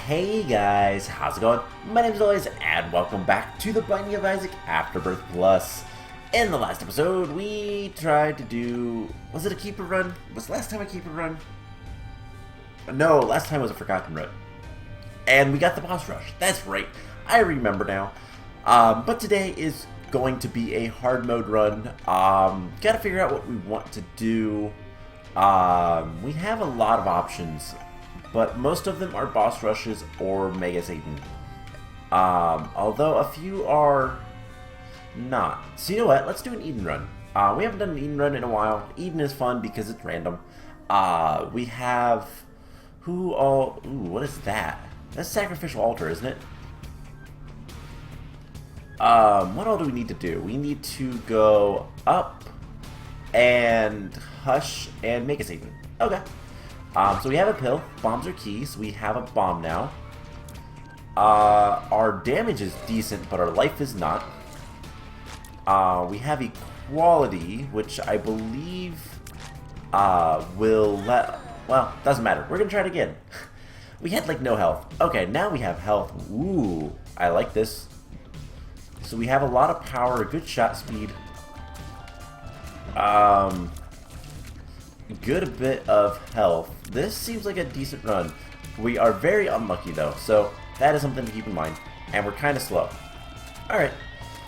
Hey guys, how's it going? My name is Always, and welcome back to the Binding of Isaac Afterbirth Plus. In the last episode, we tried to do... Was it a keeper run? Was last time a keeper run? No, last time was a forgotten run. And we got the boss rush. That's right. I remember now. But today is going to be a hard mode run. Gotta figure out what we want to do. We have a lot of options, but most of them are boss rushes or Mega Satan. Although a few are not. So you know what? Let's do an Eden run. We haven't done an Eden run in a while. Eden is fun because it's random. We have... Who all... Ooh, what is that? That's Sacrificial Altar, isn't it? What all do we need to do? We need to go up and Hush and Mega Satan. Okay. So we have a pill. Bombs are keys. We have a bomb now. Our damage is decent, but our life is not. We have equality, which I believe will let... Well, doesn't matter. We're gonna try it again. We had like no health. Okay, now we have health. Ooh, I like this. So we have a lot of power, a good shot speed. Good bit of health. This seems like a decent run. We are very unlucky though, so that is something to keep in mind. And we're kind of slow. Alright,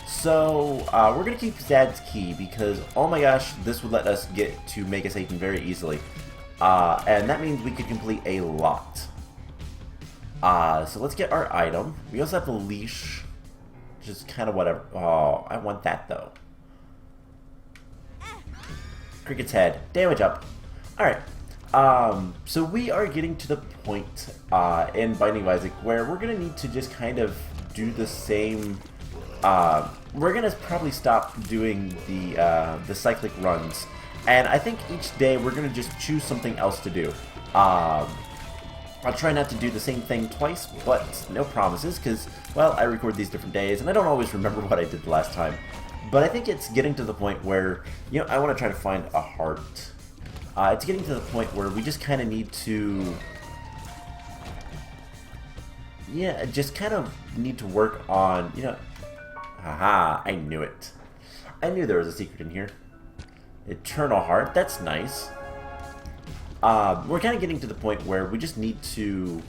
so we're going to keep Zad's key because, oh my gosh, this would let us get to Mega Satan very easily. And that means we could complete a lot. So let's get our item. We also have the leash, which is kind of whatever. Oh, I want that though. Cricket's head. Damage up. Alright. So we are getting to the point in Binding of Isaac where we're going to need to just kind of do the same... we're going to probably stop doing the cyclic runs. And I think each day we're going to just choose something else to do. I'll try not to do the same thing twice, but no promises because, well, I record these different days and I don't always remember what I did the last time. But I think it's getting to the point where, you know, I want to try to find a heart. It's getting to the point where we just kind of need to... Yeah, just kind of need to work on, you know... Haha, I knew it. I knew there was a secret in here. Eternal Heart, that's nice. We're kind of getting to the point where we just need to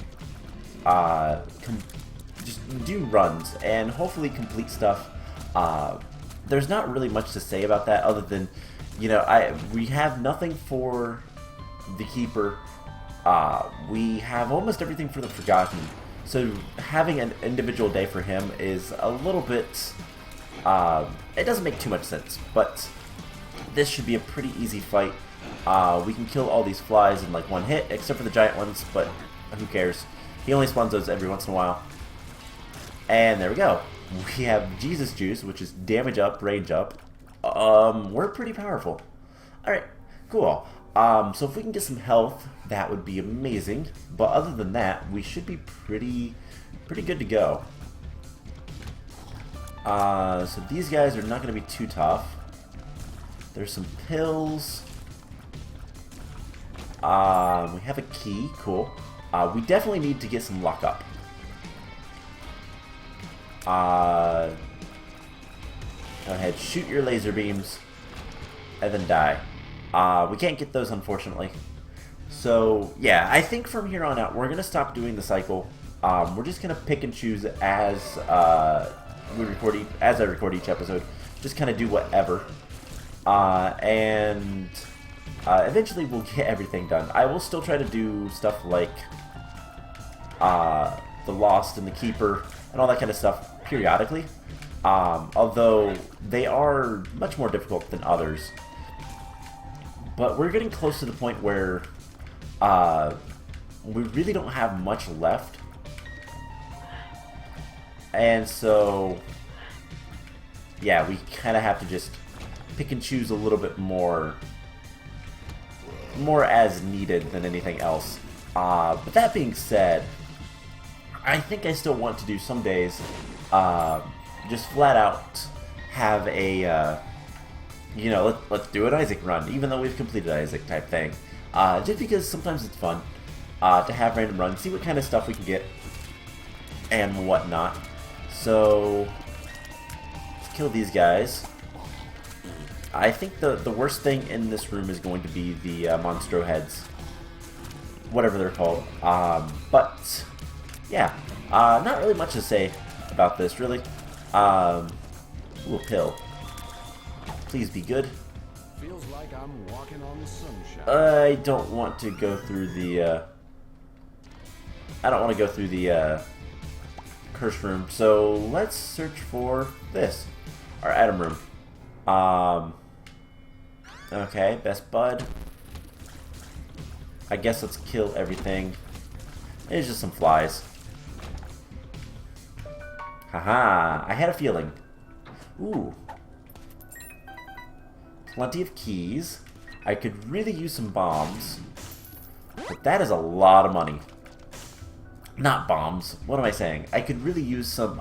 just do runs and hopefully complete stuff. There's not really much to say about that other than, you know, we have nothing for the Keeper. We have almost everything for the Forgotten. So having an individual day for him is a little bit... it doesn't make too much sense, but this should be a pretty easy fight. We can kill all these flies in like one hit, except for the giant ones, but who cares? He only spawns those every once in a while. And there we go. We have Jesus Juice, which is damage up, range up. We're pretty powerful. Alright, cool. So if we can get some health, that would be amazing. But other than that, we should be pretty good to go. So these guys are not going to be too tough. There's some pills. We have a key, cool. We definitely need to get some luck up. Go ahead, shoot your laser beams, and then die. We can't get those, unfortunately. So, yeah, I think from here on out, we're going to stop doing the cycle. We're just going to pick and choose as I record each episode. Just kind of do whatever. And eventually we'll get everything done. I will still try to do stuff like the Lost and the Keeper and all that kind of stuff periodically, although they are much more difficult than others. But we're getting close to the point where we really don't have much left, and so yeah, we kind of have to just pick and choose a little bit more as needed than anything else. But that being said, I think I still want to do some days just flat out have a you know, let's do an Isaac run, even though we've completed Isaac type thing. Just because sometimes it's fun to have random runs, see what kind of stuff we can get. and whatnot. So let's kill these guys. I think the worst thing in this room is going to be the Monstro heads, whatever they're called. But yeah, not really much to say about this, really. Ooh, a pill. Please be good. Feels like I'm walking on sunshine. I don't want to go through the. I don't want to go through the curse room. So let's search for this, our item room. Okay, best bud. I guess let's kill everything. It's just some flies. Haha, I had a feeling. Ooh. Plenty of keys. I could really use some bombs. But that is a lot of money. Not bombs. What am I saying? I could really use some,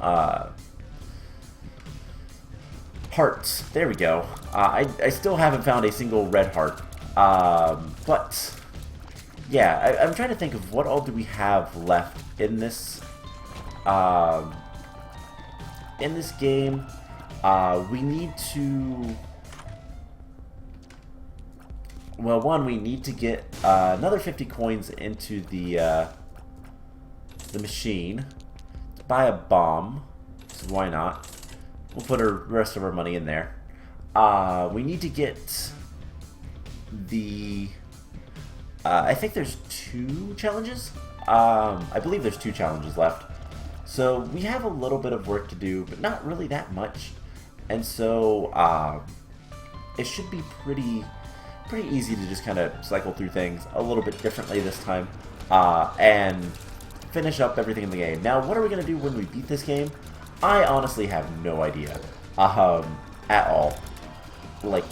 hearts. There we go. I still haven't found a single red heart. But yeah, I'm trying to think of what all do we have left in this game. We need to. Well, one, we need to get another 50 coins into the machine to buy a bomb. So why not? We'll put the rest of our money in there. We need to get the... I think there's 2 challenges? I believe there's 2 challenges left. So we have a little bit of work to do, but not really that much. And so it should be pretty easy to just kind of cycle through things a little bit differently this time. And finish up everything in the game. Now, what are we going to do when we beat this game? I honestly have no idea. At all. Like,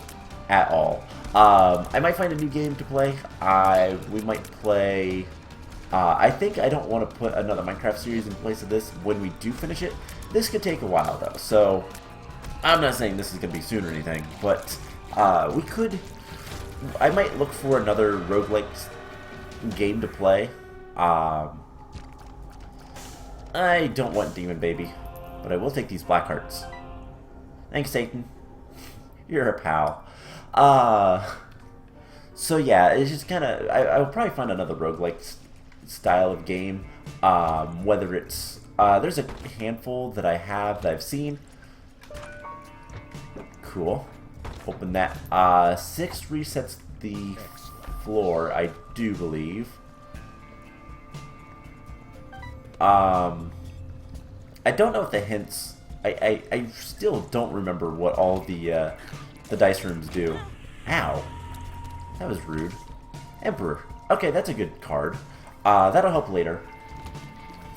at all. I might find a new game to play. We might play... I think I don't want to put another Minecraft series in place of this when we do finish it. This could take a while, though. So, I'm not saying this is going to be soon or anything. But, we could... I might look for another roguelike game to play. I don't want Demon Baby, but I will take these black hearts. Thanks, Satan. You're a pal. So yeah, it's just kind of... I'll probably find another roguelike style of game. Whether it's... there's a handful that I have that I've seen. Cool. Open that. 6 resets the floor, I do believe. I don't know if the hints... I still don't remember what all the dice rooms do. Ow. That was rude. Emperor. Okay, that's a good card. That'll help later.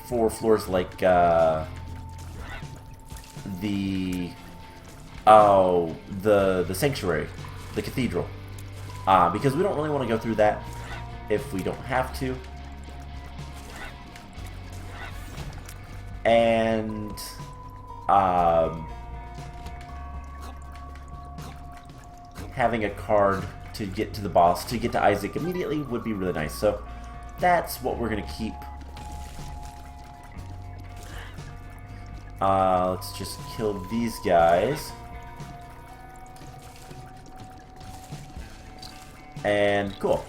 For floors like, the Sanctuary. The Cathedral. Because we don't really want to go through that if we don't have to. And having a card to get to the boss, to get to Isaac immediately would be really nice. So that's what we're going to keep. Let's just kill these guys. And cool.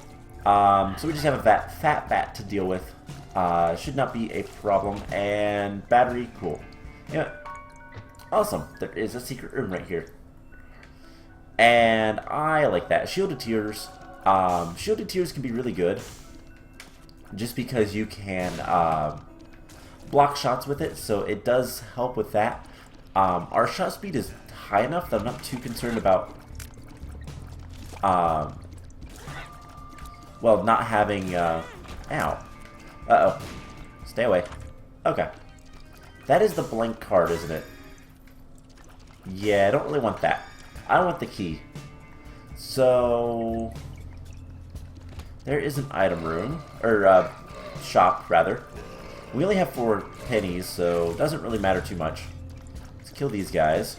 So we just have a fat bat to deal with. Should not be a problem. And battery, cool. Yeah, awesome. There is a secret room right here. And I like that. Shielded Tears. Shielded Tears can be really good. Just because you can block shots with it. So it does help with that. Our shot speed is high enough that I'm not too concerned about... well, not having... ow. Uh-oh. Stay away. Okay. That is the blank card, isn't it? Yeah, I don't really want that. I want the key. So... there is an item room. Or, shop, rather. We only have 4 pennies, so it doesn't really matter too much. Let's kill these guys.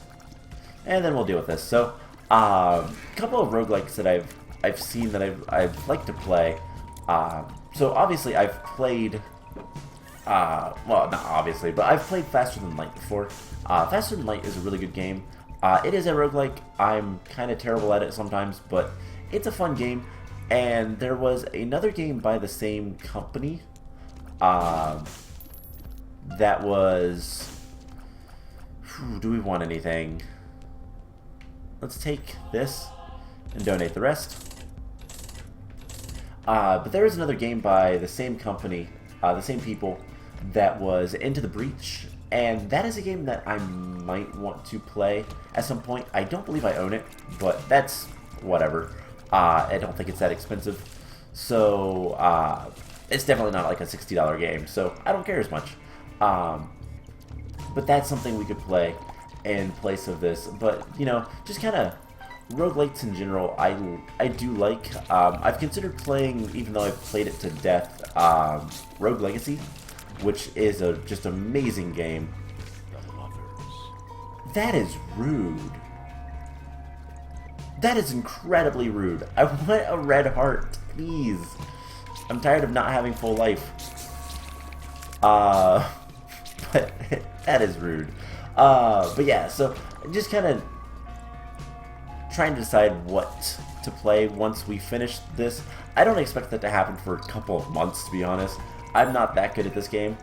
And then we'll deal with this. So, a couple of roguelikes that I've seen that I've liked to play. So obviously I've played Well, not obviously, but I've played Faster Than Light before. Faster Than Light is a really good game. It is a roguelike. I'm kind of terrible at it sometimes, but it's a fun game. And there was another game by the same company that was... do we want anything? Let's take this and donate the rest. But there is another game by the same company, the same people, that was Into the Breach, and that is a game that I might want to play at some point. I don't believe I own it, but that's whatever. I don't think it's that expensive, so it's definitely not like a $60 game, so I don't care as much. But that's something we could play in place of this. But, you know, just kind of roguelikes in general, I do like. I've considered playing, even though I've played it to death, Rogue Legacy, which is a just amazing game. That is rude. That is incredibly rude. I want a red heart, please. I'm tired of not having full life. But that is rude. But yeah, so just kind of trying to decide what to play once we finish this. I don't expect that to happen for a couple of months, to be honest. I'm not that good at this game.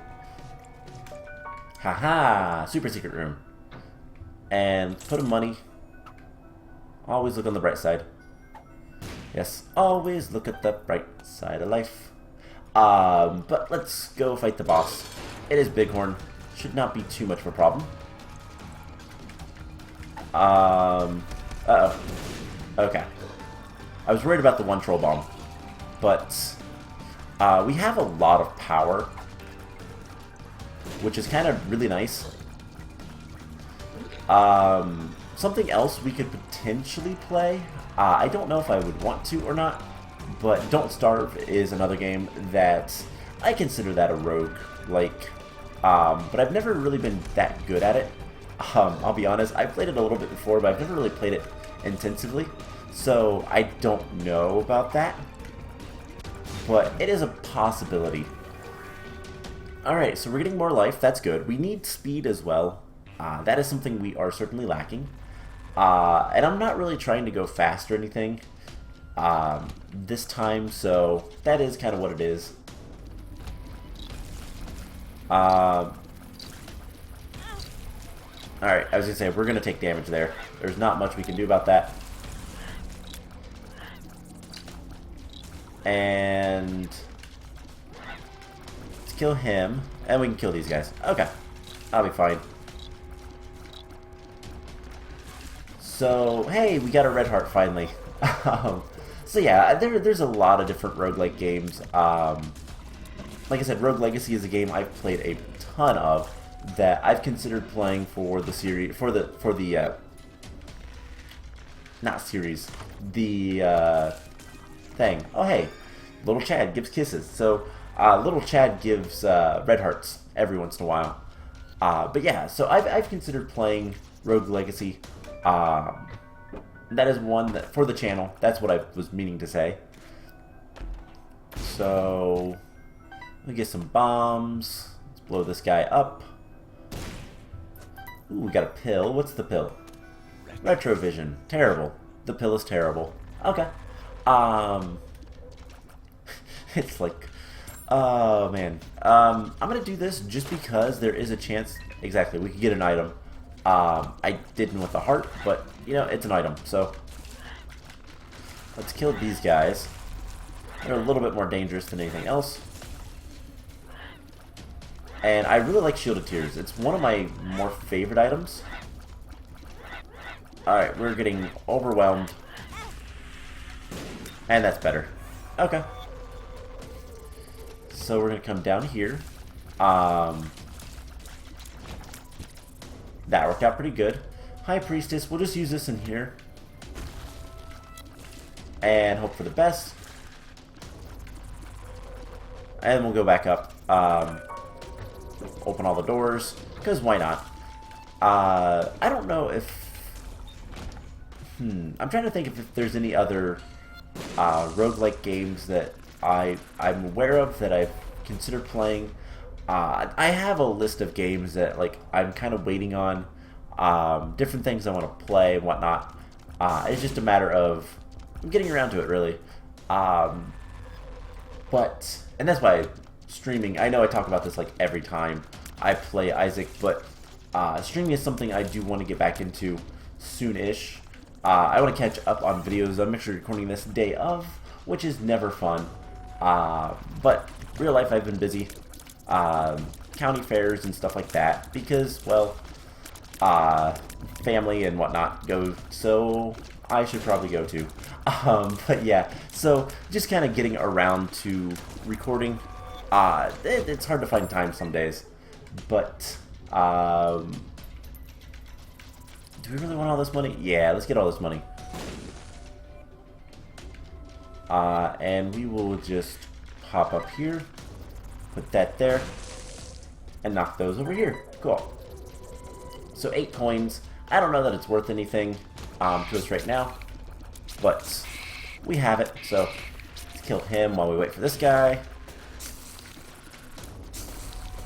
Haha, super secret room. And put in money. Always look on the bright side. Yes, always look at the bright side of life. But let's go fight the boss. It is Bighorn. Should not be too much of a problem. Uh-oh. Okay. I was worried about the one troll bomb. But we have a lot of power, which is kind of really nice. Something else we could potentially play. I don't know if I would want to or not, but Don't Starve is another game that I consider that a rogue, like, but I've never really been that good at it. I'll be honest, I've played it a little bit before, but I've never really played it intensively, so I don't know about that, but it is a possibility. Alright, so we're getting more life, that's good. We need speed as well. That is something we are certainly lacking. And I'm not really trying to go fast or anything this time, so that is kind of what it is. Alright, I was going to say, we're going to take damage there. There's not much we can do about that. And let's kill him, and we can kill these guys. Okay, I'll be fine. So, hey, we got a red heart finally. So yeah, there's a lot of different roguelike games. Like I said, Rogue Legacy is a game I've played a ton of that I've considered playing for the series, for the not series, the thing. Oh hey, Little Chad gives kisses. So Little Chad gives red hearts every once in a while. But yeah, so I've considered playing Rogue Legacy. That is one that for the channel. That's what I was meaning to say. So let me get some bombs. Let's blow this guy up. Ooh, we got a pill. What's the pill? Retrovision. Terrible. The pill is terrible. Okay. It's like, oh man. I'm gonna do this just because there is a chance. Exactly, we could get an item. I didn't with the heart, but you know, it's an item. So let's kill these guys. They're a little bit more dangerous than anything else. And I really like Shielded Tears. It's one of my more favorite items. Alright, we're getting overwhelmed. And that's better. Okay. So we're going to come down here. That worked out pretty good. High Priestess, we'll just use this in here. And hope for the best. And we'll go back up. Open all the doors, because why not? I don't know if... I'm trying to think if there's any other roguelike games that I'm aware of that I've considered playing. I have a list of games that like I'm kind of waiting on, different things I want to play and whatnot. It's just a matter of getting around to it, really. And that's why streaming. I know I talk about this like every time I play Isaac, but streaming is something I do want to get back into soon-ish. I want to catch up on videos. I'm actually recording this day of, which is never fun. But real life, I've been busy. County fairs and stuff like that because, well, family and whatnot go, so I should probably go too. But yeah, so just kind of getting around to recording. It's hard to find time some days, but do we really want all this money? Yeah, let's get all this money. And we will just hop up here, put that there, and knock those over here. Cool. So 8 coins. I don't know that it's worth anything to us right now, but we have it. So let's kill him while we wait for this guy.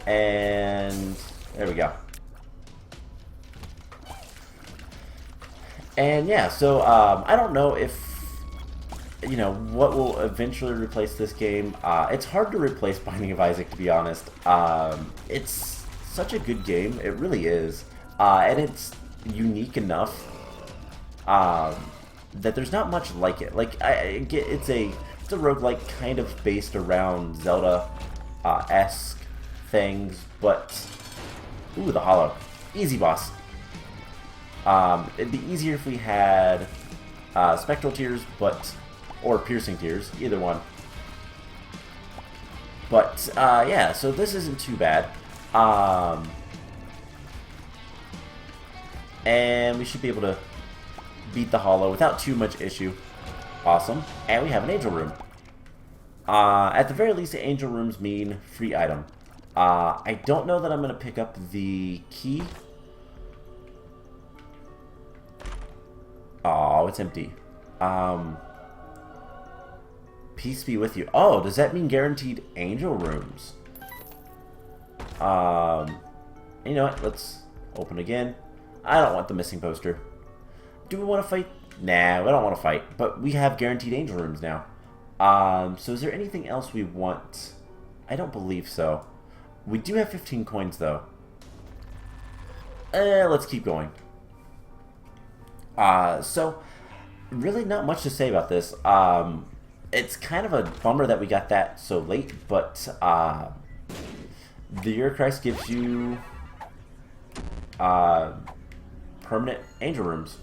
And there we go. And yeah, so I don't know if, you know, what will eventually replace this game. It's hard to replace Binding of Isaac, to be honest. It's such a good game. It really is. And it's unique enough that there's not much like it. Like, I get it's a roguelike kind of based around Zelda-esque things, but ooh, the Hollow. Easy boss. It'd be easier if we had Spectral Tears, or Piercing Tears, either one. But, yeah, so this isn't too bad. And we should be able to beat the Hollow without too much issue. Awesome. And we have an Angel Room. At the very least, the Angel Rooms mean free item. I don't know that I'm going to pick up the key. Oh, it's empty. Peace be with you. Oh, does that mean guaranteed Angel Rooms? You know what? Let's open again. I don't want the missing poster. Do we want to fight? Nah, we don't want to fight. But we have guaranteed Angel Rooms now. So is there anything else we want? I don't believe so. We do have 15 coins, though. Let's keep going. So, really not much to say about this. It's kind of a bummer that we got that so late, but the Eurochrist gives you permanent Angel Rooms.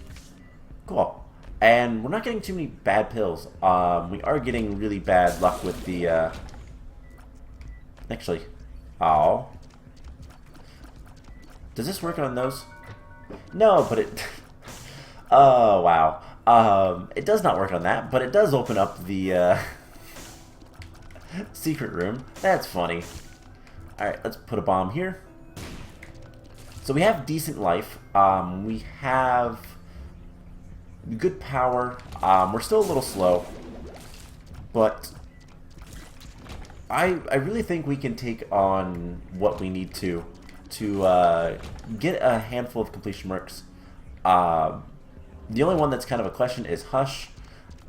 Cool. And we're not getting too many bad pills. We are getting really bad luck with the... Actually... Oh. Does this work on those? No, but it... Oh, wow. It does not work on that, but it does open up the secret room. That's funny. Alright, let's put a bomb here. So we have decent life. We have good power. We're still a little slow, but I really think we can take on what we need to get a handful of completion mercs. The only one that's kind of a question is Hush,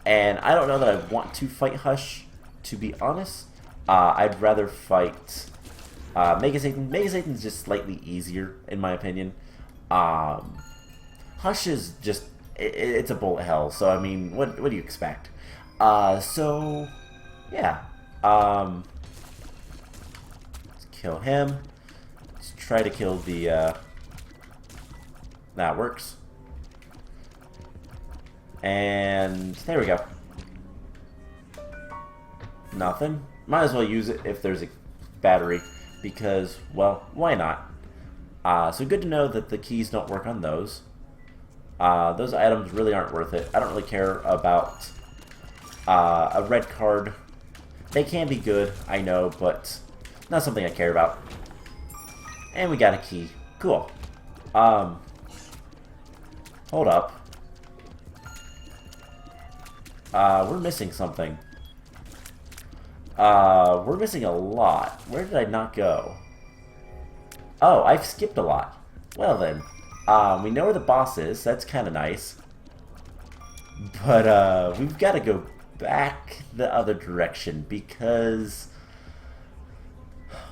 and I don't know that I want to fight Hush, to be honest. I'd rather fight Mega Satan. Mega Satan's just slightly easier, in my opinion. Hush is just... It's a bullet hell, so I mean, what do you expect? So, yeah. Let's kill him. Let's try to kill the... That works. And there we go. Nothing. Might as well use it if there's a battery, because, well, why not? So good to know that the keys don't work on those. Those items really aren't worth it. I don't really care about a red card. They can be good, I know, but not something I care about. And we got a key. Cool. Hold up. We're missing something. We're missing a lot. Where did I not go? Oh, I've skipped a lot. Well then, we know where the boss is. That's kind of nice. But we've got to go back the other direction because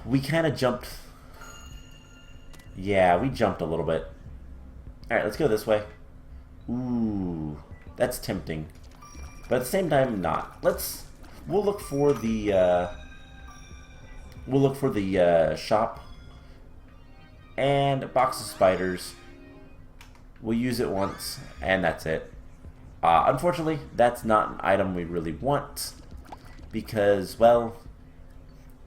we kind of jumped. Yeah, we jumped a little bit. Alright, let's go this way. Ooh, that's tempting. But at the same time, not. We'll look for the, shop. And a box of spiders. We'll use it once, and that's it. Unfortunately, that's not an item we really want. Because, well,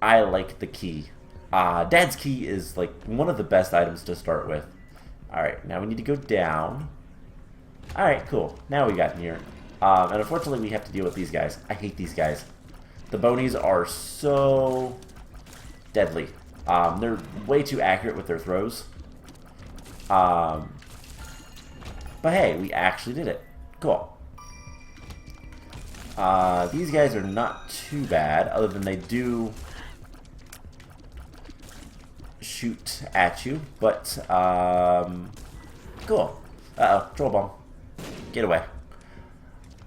I like the key. Dad's key is, like, one of the best items to start with. Alright, now we need to go down. Alright, cool. Now we got in here. And unfortunately, we have to deal with these guys. I hate these guys. The bonies are so deadly. They're way too accurate with their throws. But hey, we actually did it. Cool. These guys are not too bad, other than they do shoot at you, but, cool. Uh-oh, troll bomb. Get away.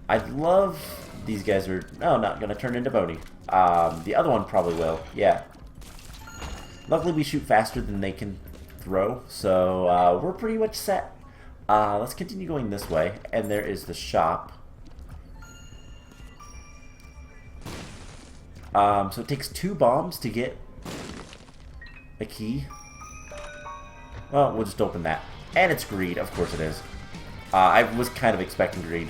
I'd love... These guys are... Oh, not gonna turn into bony. The other one probably will, yeah. Luckily, we shoot faster than they can throw, so, we're pretty much set. Let's continue going this way, and there is the shop. So it takes 2 bombs to get a key. Well, we'll just open that. And it's greed, of course it is. I was kind of expecting greed.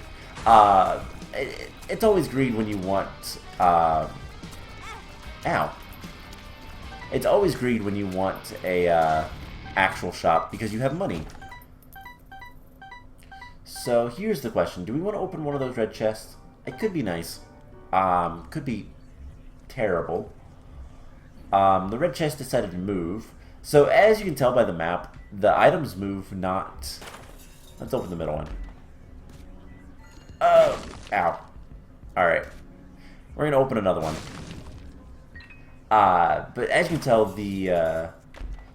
It's always greed when you want... Ow. It's always greed when you want a actual shop, because you have money. So here's the question. Do we want to open one of those red chests? It could be nice. Could be terrible. The red chest decided to move. So as you can tell by the map, the items move not... Let's open the middle one. Oh! Ow. Alright. We're going to open another one. But as you can tell, the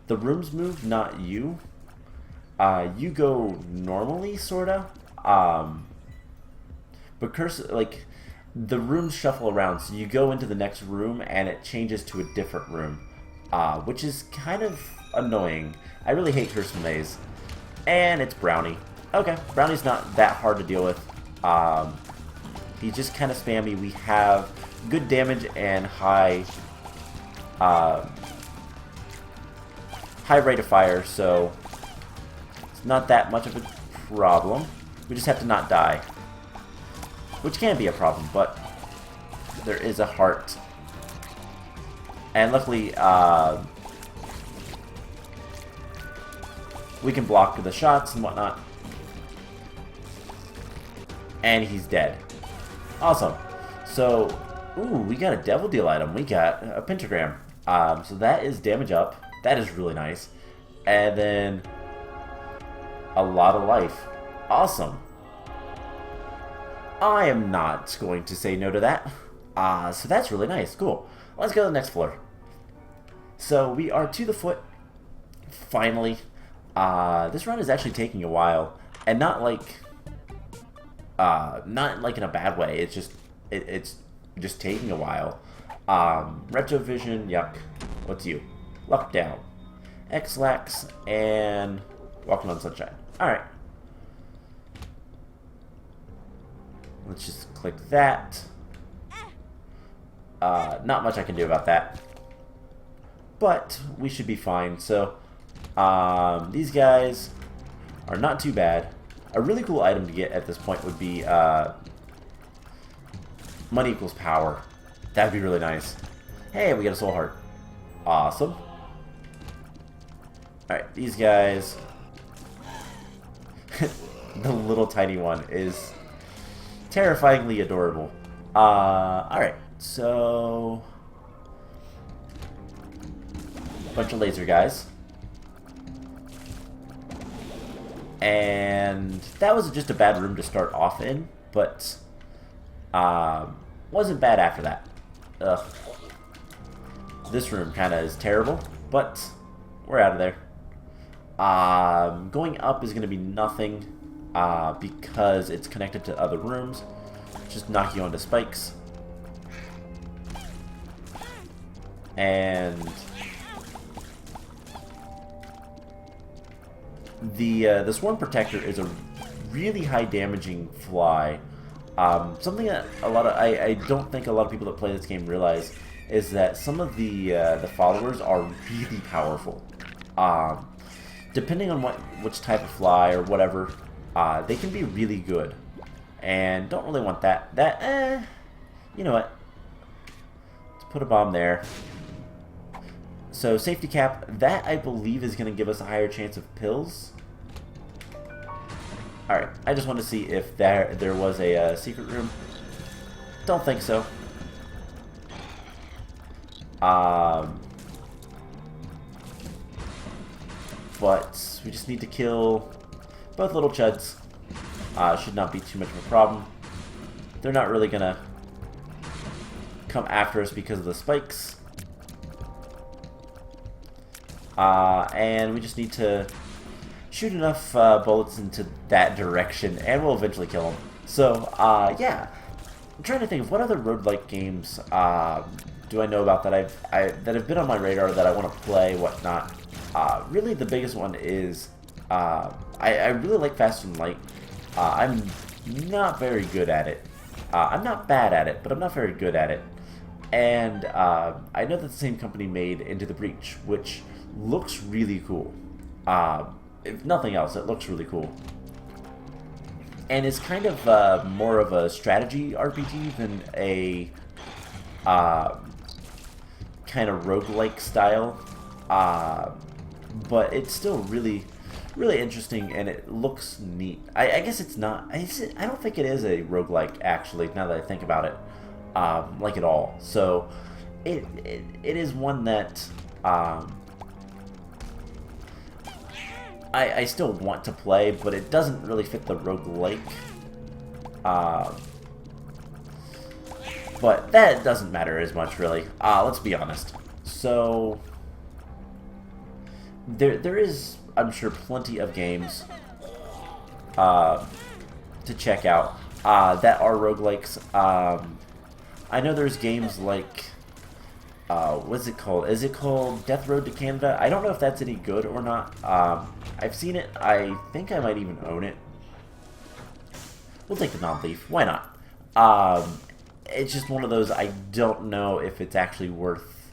rooms move, not you. You go normally, sorta. But like, the rooms shuffle around, so you go into the next room and it changes to a different room, which is kind of annoying. I really hate Curse Maze. And it's Brownie. Okay, Brownie's not that hard to deal with. He's just kind of spammy. We have good damage and high rate of fire, so it's not that much of a problem. We just have to not die, which can be a problem, but there is a heart. And luckily, we can block the shots and whatnot. And he's dead. Awesome. So, ooh, we got a Devil Deal item. We got a pentagram. So that is damage up. That is really nice. And then a lot of life. Awesome. I am not going to say no to that. So that's really nice. Cool. Let's go to the next floor. So we are to the foot. Finally. This run is actually taking a while. And not like in a bad way. It's just it's just taking a while. Retrovision, yuck. What's you? Luck down. X-Lax and Walking on Sunshine. Alright. Let's just click that. Not much I can do about that. But we should be fine. So, these guys are not too bad. A really cool item to get at this point would be money equals power. That'd be really nice. Hey, we got a soul heart. Awesome. Alright, these guys. The little tiny one is terrifyingly adorable. Alright, so... bunch of laser guys. And that was just a bad room to start off in, but wasn't bad after that. Ugh. This room kind of is terrible, but we're out of there. Going up is going to be nothing because it's connected to other rooms. Just knock you onto spikes. And the Swarm Protector is a really high damaging fly. Something that I don't think a lot of people that play this game realize is that some of the followers are really powerful. Depending on which type of fly or whatever, they can be really good, and don't really want that. You know what? Let's put a bomb there. So safety cap, that I believe is going to give us a higher chance of pills. Alright, I just want to see if there was a secret room. Don't think so. But we just need to kill both little chuds. Should not be too much of a problem. They're not really going to come after us because of the spikes. And we just need to shoot enough bullets into that direction, and we'll eventually kill them. So, yeah. I'm trying to think of what other roguelike games do I know about that that have been on my radar that I want to play, whatnot. Really, the biggest one is I really like Fast and Light. I'm not very good at it. I'm not bad at it, but I'm not very good at it. And I know that the same company made Into the Breach, which looks really cool. If nothing else, it looks really cool. And it's kind of more of a strategy RPG than a kind of roguelike style. But it's still really interesting, and it looks neat. I guess it's not. I don't think it is a roguelike, actually, now that I think about it, like at all. So it is one that I still want to play, but it doesn't really fit the roguelike. But that doesn't matter as much, really. Let's be honest. So there is, I'm sure, plenty of games to check out that are roguelikes. I know there's games like what's it called? Is it called Death Road to Canada? I don't know if that's any good or not. I've seen it. I think I might even own it. We'll take the non-thief. Why not? It's just one of those, I don't know if it's actually worth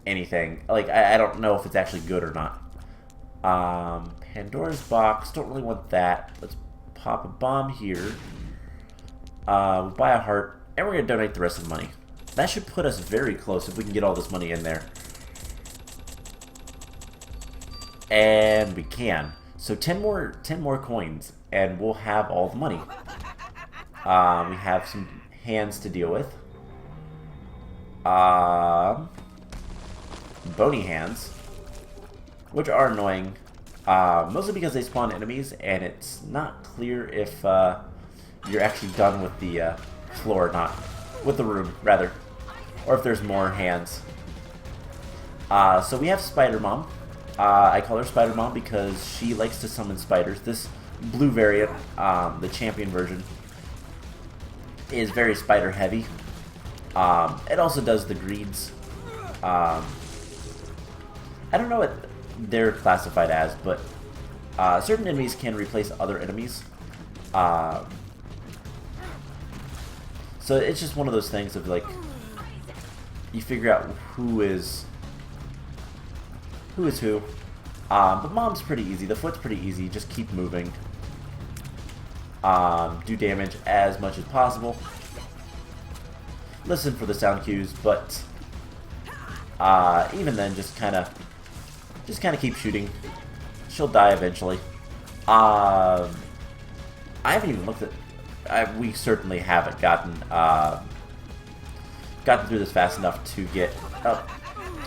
anything. Like, I don't know if it's actually good or not. Pandora's Box. Don't really want that. Let's pop a bomb here. We'll buy a heart. And we're going to donate the rest of the money. That should put us very close if we can get all this money in there. And we can. So 10 more coins, and we'll have all the money. We have some hands to deal with. Bony hands, which are annoying. Mostly because they spawn enemies, and it's not clear if you're actually done with the floor or not. With the room, rather. Or if there's more hands. So we have Spider Mom. I call her Spider Mom because she likes to summon spiders. This blue variant, the champion version, is very spider heavy. It also does the greeds. I don't know what they're classified as, but certain enemies can replace other enemies. So it's just one of those things of, like, you figure out who is who. But Mom's pretty easy. The foot's pretty easy. Just keep moving. Do damage as much as possible. Listen for the sound cues, but even then, just kind of keep shooting. She'll die eventually. I haven't even looked at. We certainly haven't gotten through this fast enough to get. Oh,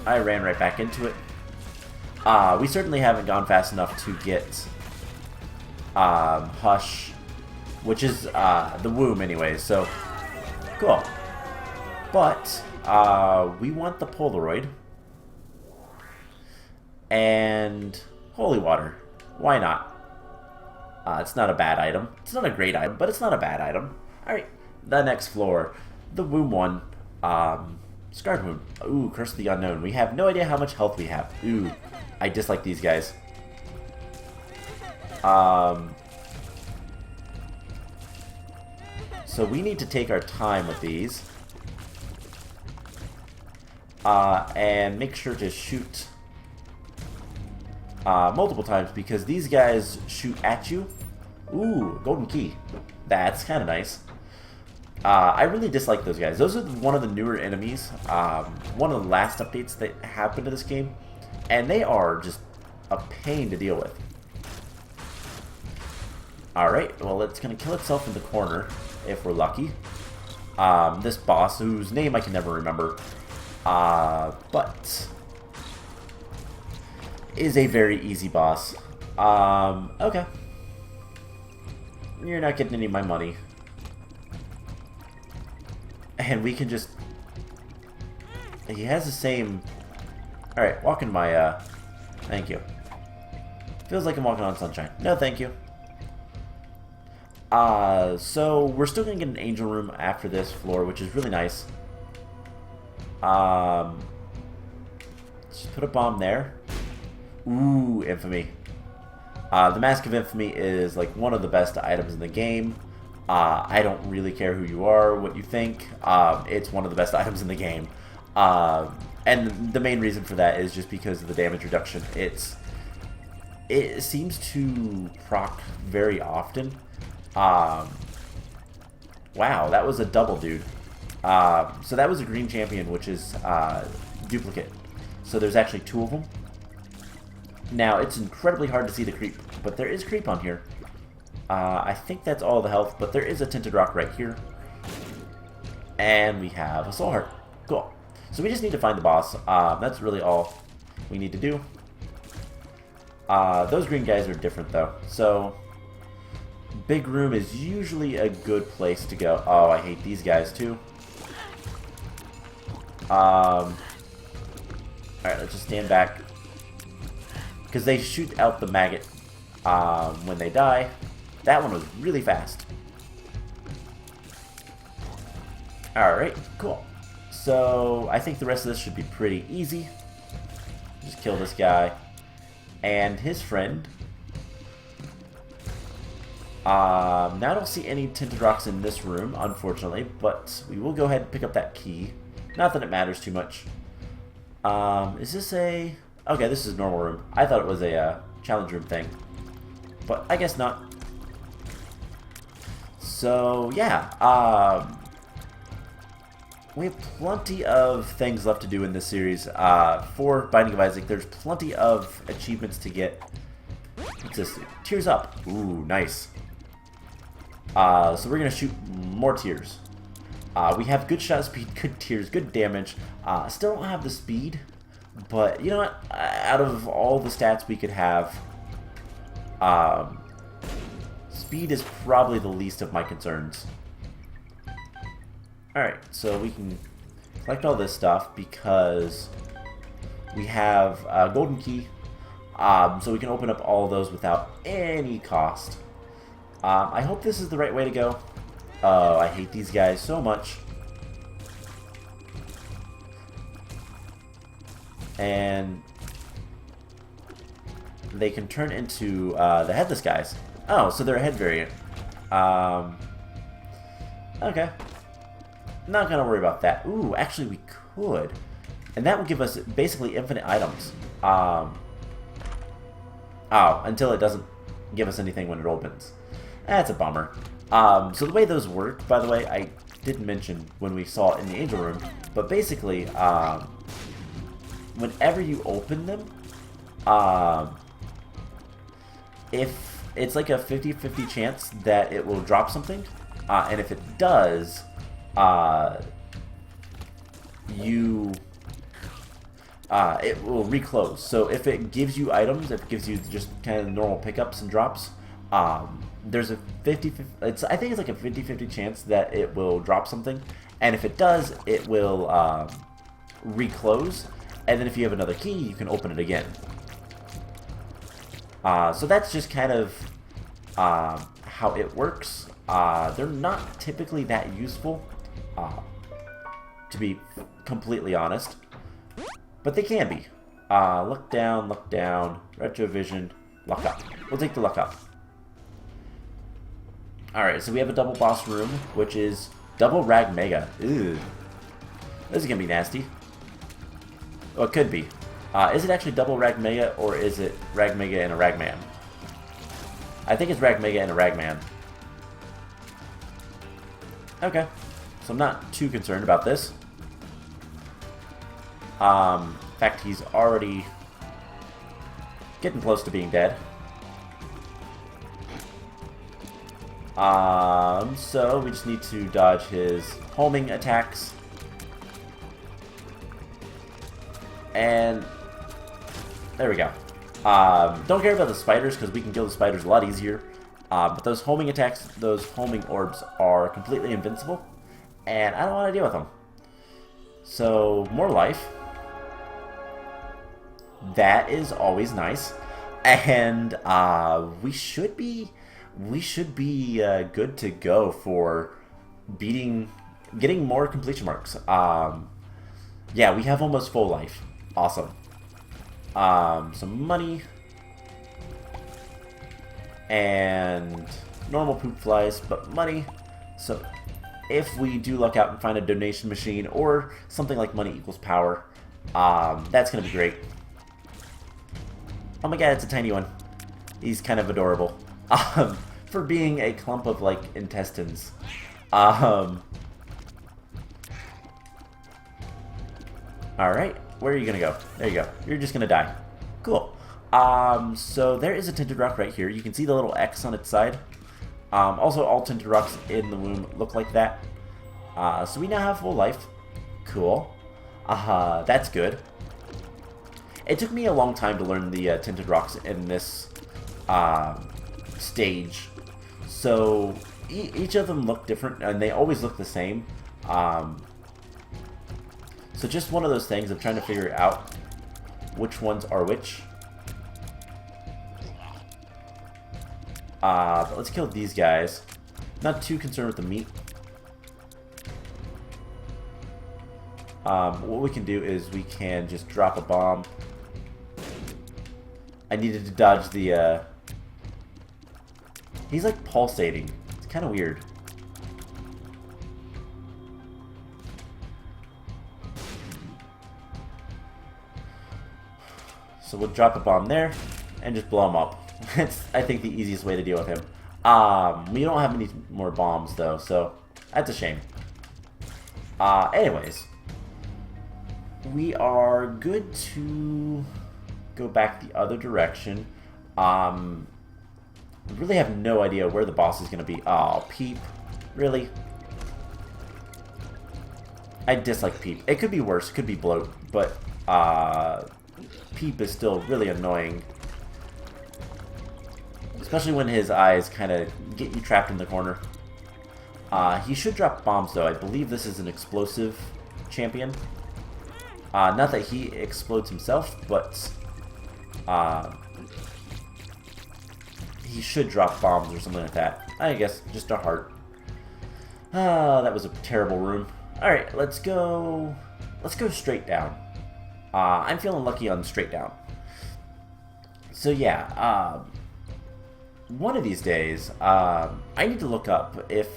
I ran right back into it. We certainly haven't gone fast enough to get Hush, which is the womb anyway. So cool. But we want the Polaroid. And holy water. Why not? It's not a bad item. It's not a great item, but it's not a bad item. Alright, the next floor. The womb one. Scarred wound. Ooh, Curse of the Unknown. We have no idea how much health we have. Ooh, I dislike these guys. So we need to take our time with these. And make sure to shoot multiple times because these guys shoot at you. Ooh, golden key. That's kind of nice. I really dislike those guys. Those are one of the newer enemies. One of the last updates that happened to this game. And they are just a pain to deal with. Alright, well it's going to kill itself in the corner, if we're lucky. This boss, whose name I can never remember, but is a very easy boss. Okay. You're not getting any of my money. And we can just... He has the same... Alright, walk in my, Thank you. Feels like I'm walking on sunshine. No, thank you. So we're still gonna get an angel room after this floor, which is really nice. Just put a bomb there. Ooh, Infamy. The Mask of Infamy is like one of the best items in the game. I don't really care who you are, what you think. It's one of the best items in the game. And the main reason for that is just because of the damage reduction. It seems to proc very often. Wow, that was a double, dude. So that was a green champion, which is duplicate. So there's actually two of them. Now, it's incredibly hard to see the creep, but there is creep on here. I think that's all the health, but there is a tinted rock right here. And we have a soul heart. Cool. So we just need to find the boss. That's really all we need to do. Those green guys are different, though. So, big room is usually a good place to go. Oh, I hate these guys, too. Alright, let's just stand back. Because they shoot out the maggot when they die. That one was really fast. Alright, cool. So, I think the rest of this should be pretty easy. Just kill this guy. And his friend. Now I don't see any tinted rocks in this room, unfortunately, but we will go ahead and pick up that key. Not that it matters too much. Is this a... Okay, this is a normal room. I thought it was a challenge room thing. But I guess not. So, yeah. We have plenty of things left to do in this series. For Binding of Isaac, there's plenty of achievements to get. What's this? Tears up. Ooh, nice. So we're going to shoot more tears. We have good shot speed, good tears, good damage. Still don't have the speed. But, you know what? Out of all the stats we could have, speed is probably the least of my concerns. Alright, so we can collect all this stuff because we have a golden key. So we can open up all of those without any cost. I hope this is the right way to go. Oh, I hate these guys so much. And they can turn into the headless guys. Oh, so they're a head variant. Okay. Not gonna worry about that. Ooh, actually we could. And that would give us basically infinite items. Oh, until it doesn't give us anything when it opens. That's a bummer. So the way those work, by the way, I didn't mention when we saw it in the angel room, but basically, whenever you open them, if it's like a 50-50 chance that it will drop something, and if it does, it will reclose. So if it gives you items, if it gives you just kind of normal pickups and drops, there's a 50-50, I think it's like a 50-50 chance that it will drop something, and if it does, it will reclose, and then if you have another key, you can open it again. So that's just kind of how it works. They're not typically that useful, to be completely honest, but they can be. Look down, retrovision, luck up. We'll take the luck up. Alright, so we have a double boss room, which is double Rag Mega. Ew. This is gonna be nasty. Oh, it could be. Is it actually double Rag Mega, or is it Rag Mega and a Ragman? I think it's Rag Mega and a Ragman. Okay. So I'm not too concerned about this. In fact, he's already getting close to being dead. So we just need to dodge his homing attacks. And there we go. Don't care about the spiders because we can kill the spiders a lot easier. But those homing attacks, those homing orbs are completely invincible. And I don't want to deal with them. So, more life. That is always nice. And we should be good to go for getting more completion marks. Yeah, we have almost full life. Awesome. Some money. And normal poop flies, but money. So if we do luck out and find a donation machine or something like money equals power, that's going to be great. Oh my god, it's a tiny one. He's kind of adorable. For being a clump of, like, intestines. Alright, where are you gonna go? There you go. You're just gonna die. Cool. So there is a tinted rock right here. You can see the little X on its side. Also, all tinted rocks in the womb look like that. So we now have full life. Cool. That's good. It took me a long time to learn the tinted rocks in this stage. So each of them look different, and they always look the same. So just one of those things of trying to figure out which ones are which. But let's kill these guys. Not too concerned with the meat. What we can do is we can just drop a bomb. I needed to dodge the, he's like pulsating. It's kind of weird. So we'll drop a bomb there and just blow him up. It's, I think, the easiest way to deal with him. We don't have any more bombs, though, so that's a shame. Anyways. We are good to go back the other direction. I really have no idea where the boss is going to be. Oh, Peep. Really? I dislike Peep. It could be worse. It could be Bloat. But, Peep is still really annoying. Especially when his eyes kind of get you trapped in the corner. He should drop bombs, though. I believe this is an explosive champion. Not that he explodes himself, but he should drop bombs or something like that. I guess just a heart. That was a terrible room. Alright, let's go straight down. I'm feeling lucky on straight down. So yeah, one of these days, I need to look up if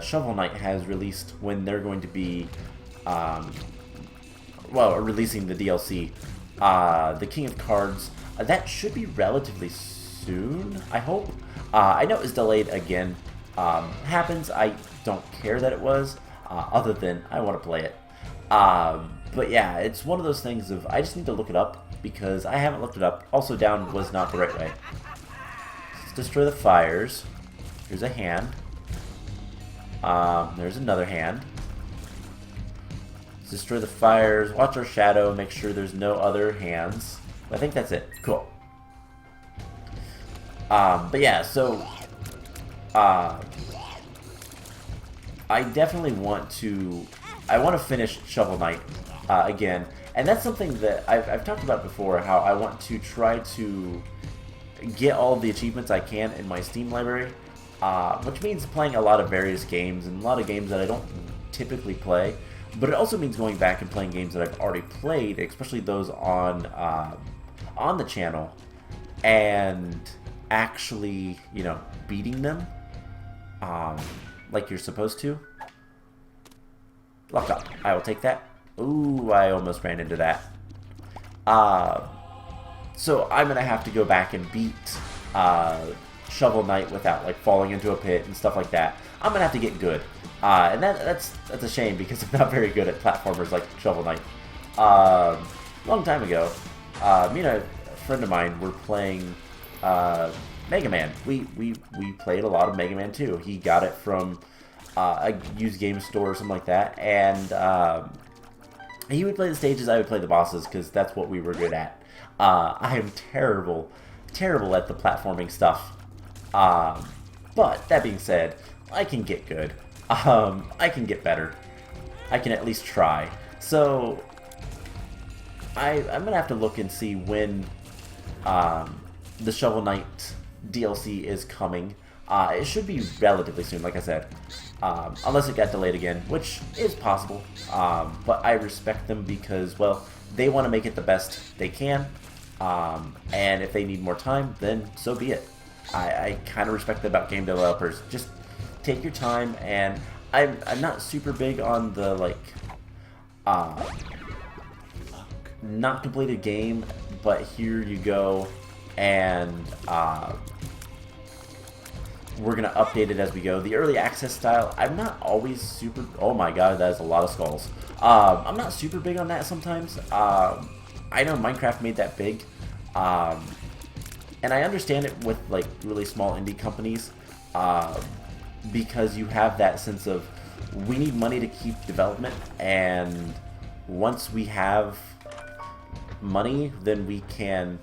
Shovel Knight has released when they're going to be, well, releasing the DLC. The King of Cards. That should be relatively soon, I hope. I know it was delayed again. Happens. I don't care that it was, other than I want to play it. But yeah, it's one of those things of I just need to look it up because I haven't looked it up. Also, down was not the right way. Let's destroy the fires. Here's a hand. There's another hand. Let's destroy the fires. Watch our shadow. Make sure there's no other hands. I think that's it. Cool. But yeah, so I definitely want to. I want to finish Shovel Knight again, and that's something that I've talked about before. How I want to try to get all the achievements I can in my Steam library, which means playing a lot of various games and a lot of games that I don't typically play. But it also means going back and playing games that I've already played, especially those on the channel, and actually, you know, beating them like you're supposed to. Lock up. I will take that. Ooh, I almost ran into that. So I'm gonna have to go back and beat Shovel Knight without like falling into a pit and stuff like that. I'm gonna have to get good, and that's a shame because I'm not very good at platformers like Shovel Knight. Long time ago, me and a friend of mine were playing Mega Man. We played a lot of Mega Man 2. He got it from a used game store or something like that, and he would play the stages, I would play the bosses, because that's what we were good at. I am terrible at the platforming stuff. But, that being said, I can get good. I can get better. I can at least try. So, I'm going to have to look and see when the Shovel Knight DLC is coming. It should be relatively soon, like I said. Unless it got delayed again, which is possible. But I respect them because, well, they want to make it the best they can. And if they need more time, then so be it. I kind of respect that about game developers. Just take your time, and I'm not super big on the, like, not completed game, but here you go, and we're going to update it as we go. The early access style, I'm not always super... Oh my god, that is a lot of skulls. I'm not super big on that sometimes. I know Minecraft made that big. And I understand it with like really small indie companies. Because you have that sense of, we need money to keep development. And once we have money, then we can...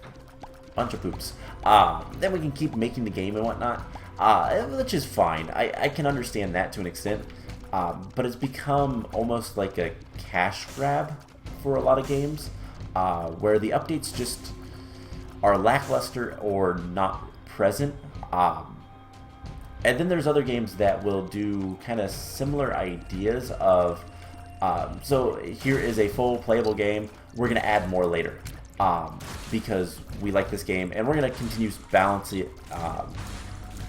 Bunch of poops. Then we can keep making the game and whatnot. Which is fine. I can understand that to an extent, but it's become almost like a cash grab for a lot of games, where the updates just are lackluster or not present. And then there's other games that will do kind of similar ideas of, so here is a full playable game, we're going to add more later, because we like this game, and we're going to continue to balance it,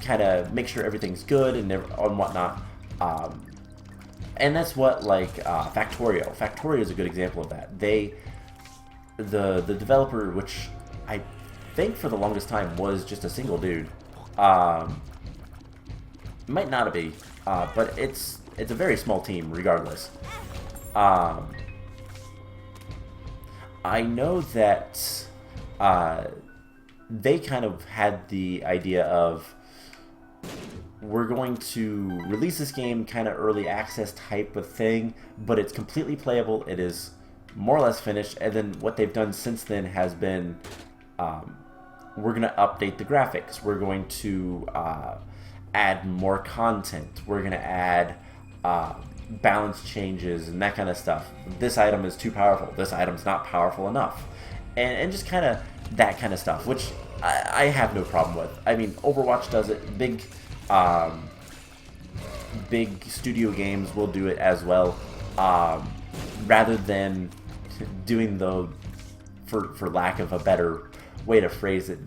kind of make sure everything's good and whatnot, and that's what like Factorio is a good example of that. The developer, which I think for the longest time was just a single dude, might not be, but it's a very small team regardless. I know that they kind of had the idea of, we're going to release this game kind of early access type of thing, but it's completely playable, it is more or less finished, and then what they've done since then has been, we're going to update the graphics, we're going to add more content, we're going to add balance changes and that kind of stuff. This item is too powerful, this item's not powerful enough, and just kind of that kind of stuff, which I have no problem with. I mean, Overwatch does it, big studio games will do it as well, rather than doing the, for lack of a better way to phrase it,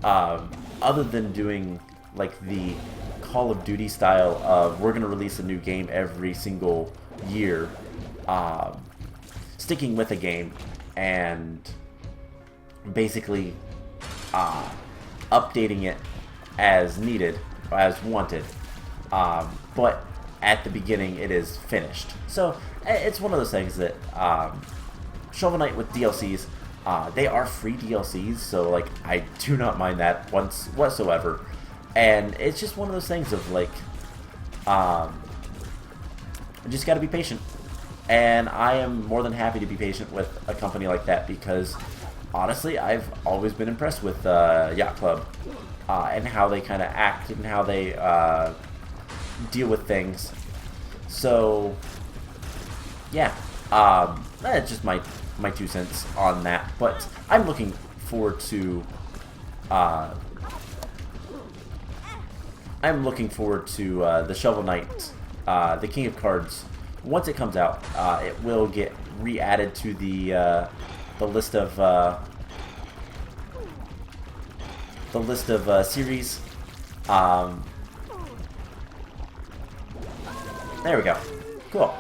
other than doing like the Call of Duty style of, we're going to release a new game every single year, sticking with a game and basically updating it as needed, as wanted, but at the beginning it is finished. So it's one of those things that Shovel Knight with DLCs, they are free DLCs, so like I do not mind that whatsoever. And it's just one of those things of like, just got to be patient. And I am more than happy to be patient with a company like that, because honestly, I've always been impressed with Yacht Club, and how they kind of act and how they deal with things. So yeah, that's just my 2 cents on that. But I'm looking forward to I'm looking forward to the Shovel Knight, the King of Cards. Once it comes out, it will get re-added to the list of series. There we go. Cool.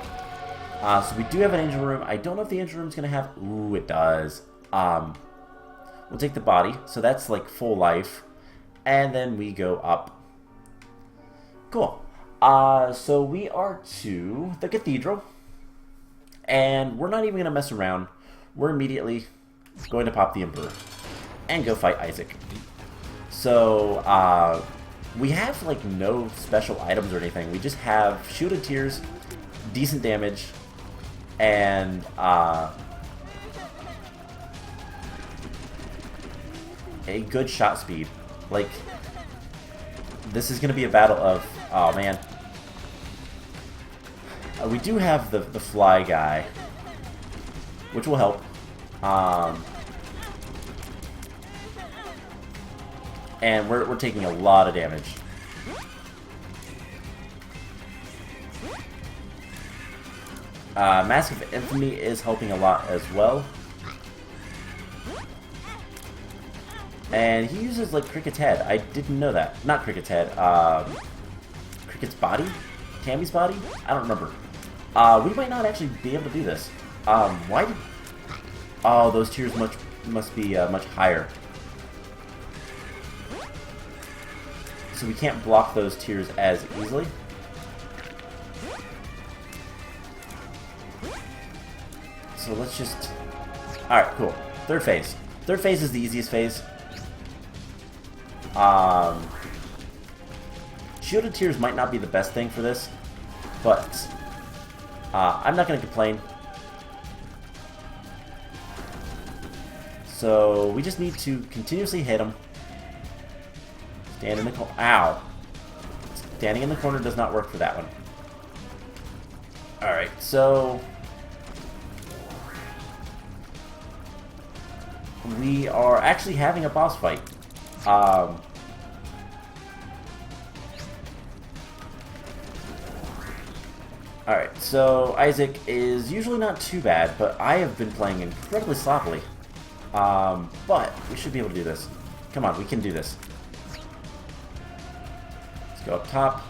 So we do have an engine room. I don't know if the engine room is going to have... Ooh, it does. We'll take the body. So that's like full life. And then we go up. Cool. So we are to the cathedral. And we're not even going to mess around. We're immediately going to pop the Emperor. And go fight Isaac. So, we have, like, no special items or anything. We just have Shielded Tears, decent damage, and, a good shot speed. Like, this is going to be a battle of... Oh, man. We do have the fly guy, which will help. And we're taking a lot of damage. Mask of Infamy is helping a lot as well. And he uses, like, Cricket's head. I didn't know that. Not Cricket's head. Cricket's body? Tammy's body? I don't remember. We might not actually be able to do this. Why did... Oh, those tiers must be much higher. So we can't block those tiers as easily. So let's just... Alright, cool. Third phase. Third phase is the easiest phase. Shielded Tears might not be the best thing for this, but I'm not going to complain. So we just need to continuously hit him. Stand in the corner. Ow. Standing in the corner does not work for that one. Alright, so... we are actually having a boss fight. Alright, so Isaac is usually not too bad, but I have been playing incredibly sloppily. But we should be able to do this. Come on, we can do this. Let's go up top.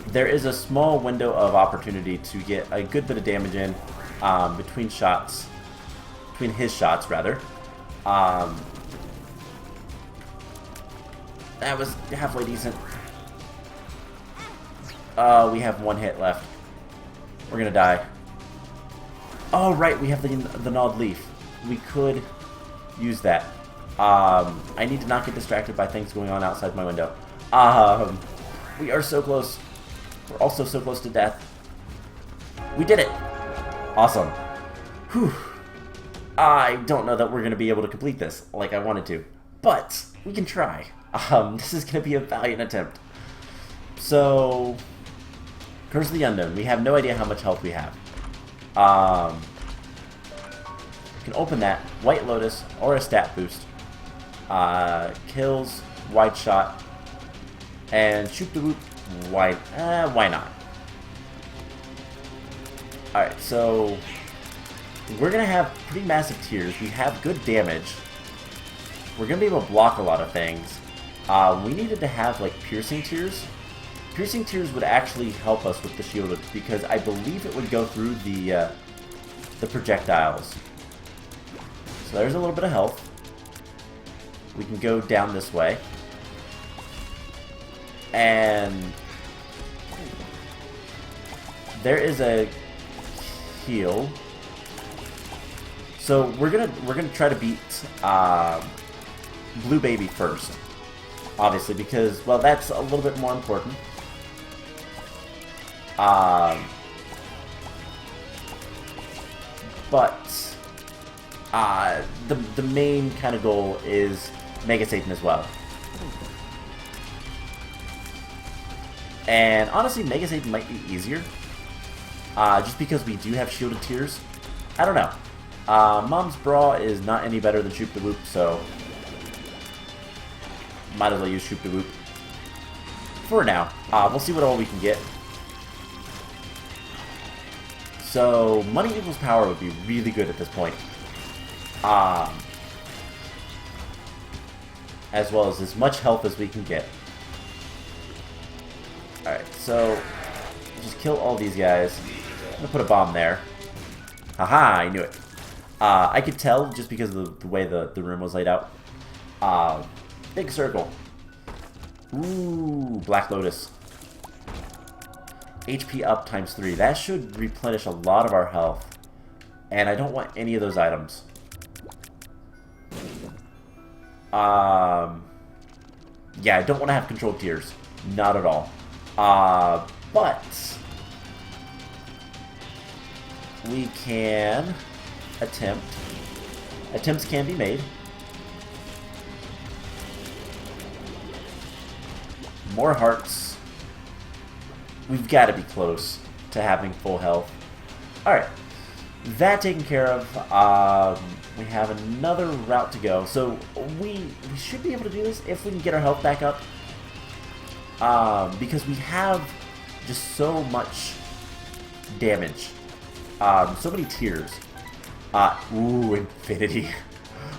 There is a small window of opportunity to get a good bit of damage in between shots. Between his shots, rather. That was halfway decent. We have one hit left. We're gonna die. Oh, right, we have the gnawed leaf. We could use that. I need to not get distracted by things going on outside my window. We are so close. We're also so close to death. We did it! Awesome. Whew. I don't know that we're going to be able to complete this like I wanted to, but we can try. This is going to be a valiant attempt. So, Curse of the Unknown. We have no idea how much health we have. We can open that. White Lotus or a stat boost. Kills, wide shot, and shoot the whoop. Why not? Alright, so we're going to have pretty massive tiers. We have good damage. We're going to be able to block a lot of things. We needed to have, like, piercing tiers. Piercing tiers would actually help us with the shield because I believe it would go through the projectiles. So there's a little bit of health. We can go down this way. And there is a heal. So we're gonna try to beat Blue Baby first, obviously, because, well, that's a little bit more important. But the main kind of goal is Mega Satan as well. And honestly, Mega Satan might be easier, just because we do have shielded tiers. I don't know. Mom's Bra is not any better than Shoop the Whoop, so might as well use Shoop the Whoop for now. We'll see what all we can get. So money equals power would be really good at this point. As well as much health as we can get. Alright, so just kill all these guys. I'm gonna put a bomb there. Haha, I knew it. I could tell just because of the way the room was laid out. Big circle. Ooh, Black Lotus. HP up ×3. That should replenish a lot of our health. And I don't want any of those items. Yeah, I don't want to have controlled tiers. Not at all. But we can attempt. Attempts can be made. More hearts. We've got to be close to having full health. Alright. That taken care of. We have another route to go. So we should be able to do this if we can get our health back up. Because we have just so much damage. So many tiers. Ooh, infinity.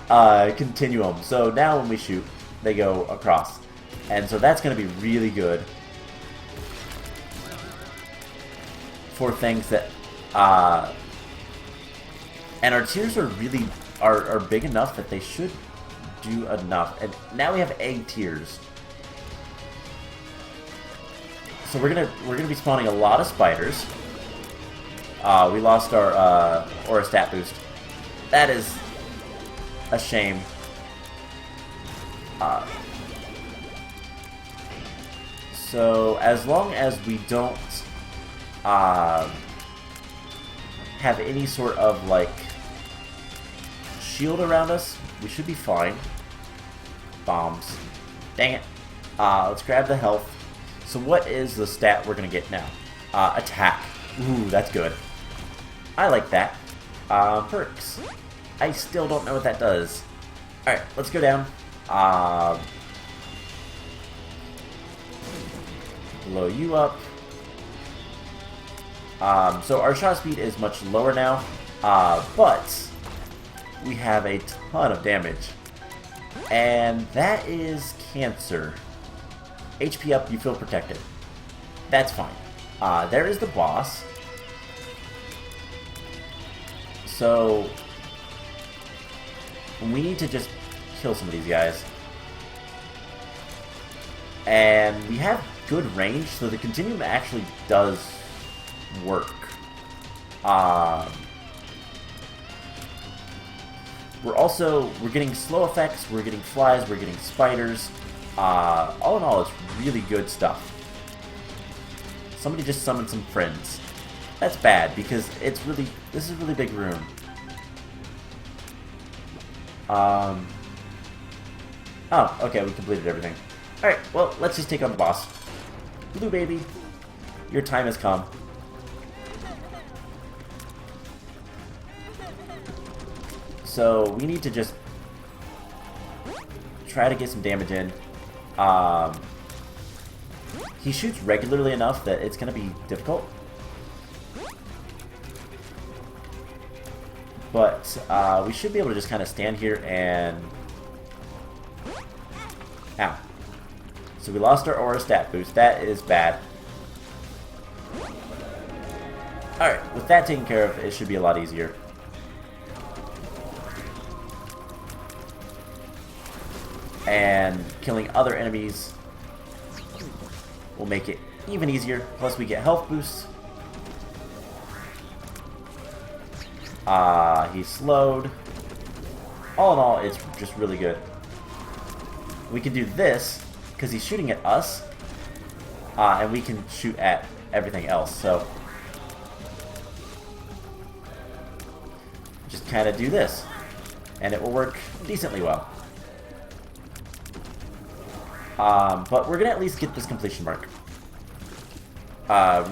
Continuum. So now when we shoot, they go across. And so that's going to be really good for things that... and our tiers are really... are big enough that they should do enough. And now we have egg tiers. So we're gonna be spawning a lot of spiders. We lost our Aura stat boost. That is a shame. So as long as we don't have any sort of like shield around us, we should be fine. Bombs. Dang it. Let's grab the health. So what is the stat we're going to get now? Attack. Ooh, that's good. I like that. Perks. I still don't know what that does. Alright, let's go down. Blow you up. So our shot speed is much lower now. But we have a ton of damage. And that is cancer. HP up, you feel protected. That's fine. There is the boss. So we need to just kill some of these guys. And we have good range, so the continuum actually does work. We're getting slow effects, we're getting flies, we're getting spiders. All in all, it's really good stuff. Somebody just summoned some friends. That's bad, because this is a really big room. Oh, okay, we completed everything. Alright, well, let's just take on the boss. Blue baby, your time has come. So, we need to just try to get some damage in. He shoots regularly enough that it's going to be difficult. But we should be able to just kind of stand here and... Ow. So we lost our aura stat boost. That is bad. Alright, with that taken care of, it should be a lot easier. And killing other enemies will make it even easier. Plus we get health boosts. He's slowed. All in all, it's just really good. We can do this, because he's shooting at us. And we can shoot at everything else, so... just kind of do this. And it will work decently well. But we're gonna at least get this completion mark.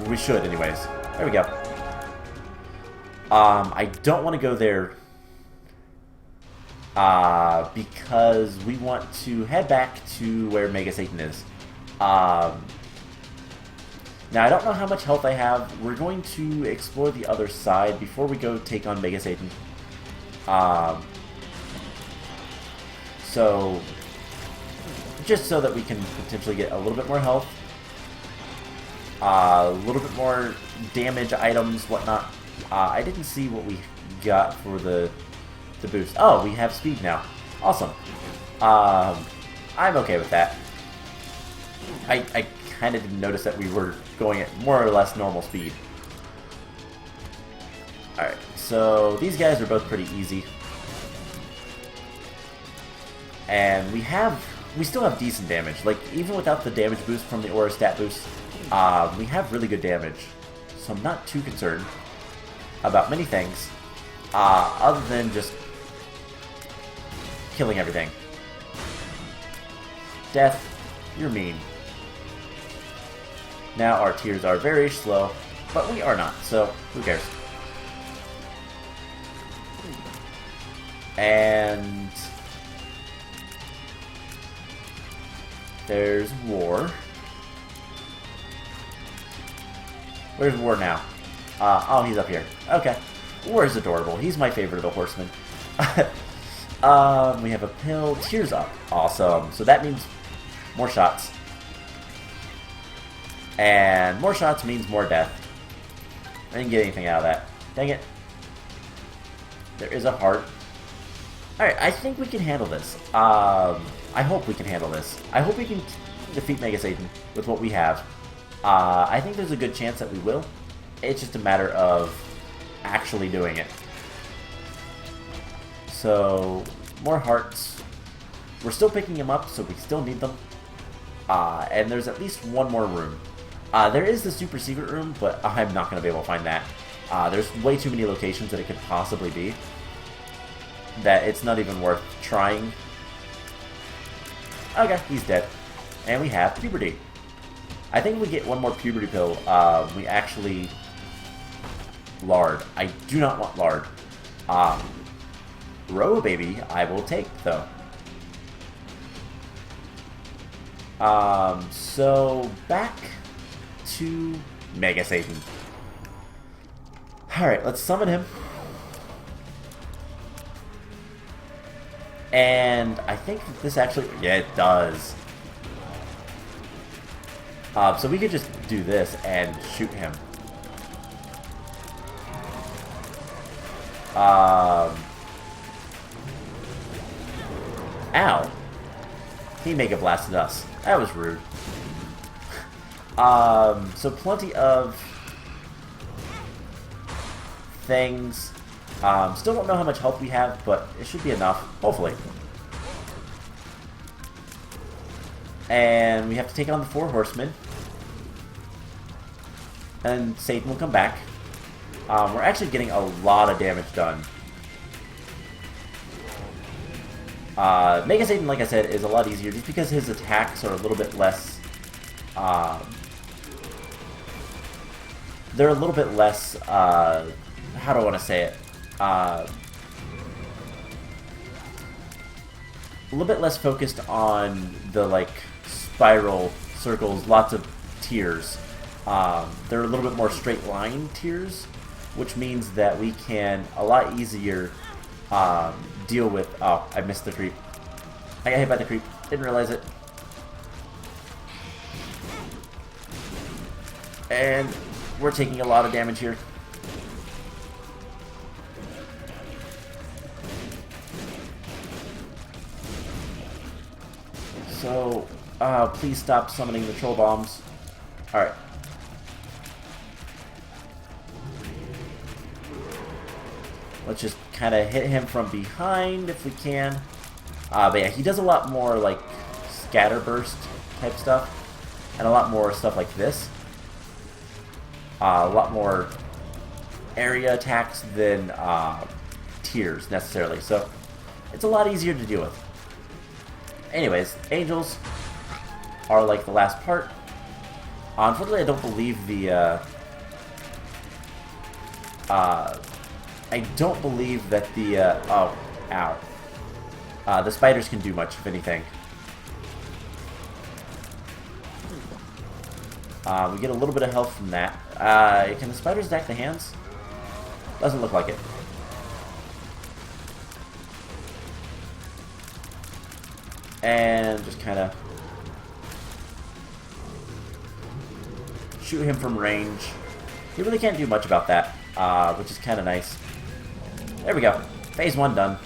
We should anyways. There we go. I don't want to go there because we want to head back to where Mega Satan is. Now, I don't know how much health I have. We're going to explore the other side before we go take on Mega Satan. So, just so that we can potentially get a little bit more health, a little bit more damage items, whatnot. I didn't see what we got for the boost. Oh, we have speed now. Awesome. I'm okay with that. I kind of didn't notice that we were going at more or less normal speed. Alright, so these guys are both pretty easy. And we still have decent damage. Like, even without the damage boost from the Aura stat boost, we have really good damage. So I'm not too concerned about many things, other than just killing everything. Death, you're mean. Now our tears are very slow, but we are not, so who cares? And there's War. Where's War now? Oh, he's up here. Okay. War is adorable. He's my favorite of the horsemen. We have a pill. Tears up. Awesome. So that means more shots. And more shots means more death. I didn't get anything out of that. Dang it. There is a heart. Alright, I think we can handle this. I hope we can handle this. I hope we can defeat Mega Satan with what we have. I think there's a good chance that we will. It's just a matter of actually doing it. So, more hearts. We're still picking them up, so we still need them. And there's at least one more room. There is the super secret room, but I'm not going to be able to find that. There's way too many locations that it could possibly be, that it's not even worth trying. Okay, he's dead. And we have puberty. I think if we get one more puberty pill, we actually... Lard. I do not want lard. Row baby, I will take, though. So, back to Mega Satan. Alright, let's summon him. And I think that this actually... Yeah, it does. So we could just do this and shoot him. Ow. He Mega Blasted us. That was rude. So plenty of things. Still don't know how much health we have, but it should be enough, hopefully. And we have to take on the 4 horsemen. And Satan will come back. We're actually getting a lot of damage done. Mega Satan, like I said, is a lot easier just because his attacks are a little bit less... they're a little bit less... how do I want to say it? A little bit less focused on the, like, spiral circles, lots of tiers. They're a little bit more straight line tiers, which means that we can a lot easier deal with... Oh, I missed the creep. I got hit by the creep. Didn't realize it. And we're taking a lot of damage here. So, please stop summoning the troll bombs. Alright. Let's just kind of hit him from behind if we can. But yeah, he does a lot more, like, scatter burst type stuff. And a lot more stuff like this. A lot more area attacks than tiers, necessarily. So, it's a lot easier to deal with. Anyways, angels are like the last part. Unfortunately, I don't believe the... I don't believe that the... oh, ow. The spiders can do much, if anything. We get a little bit of health from that. Can the spiders attack the hands? Doesn't look like it. And just kind of shoot him from range. He really can't do much about that, which is kind of nice. There we go. Phase 1 done.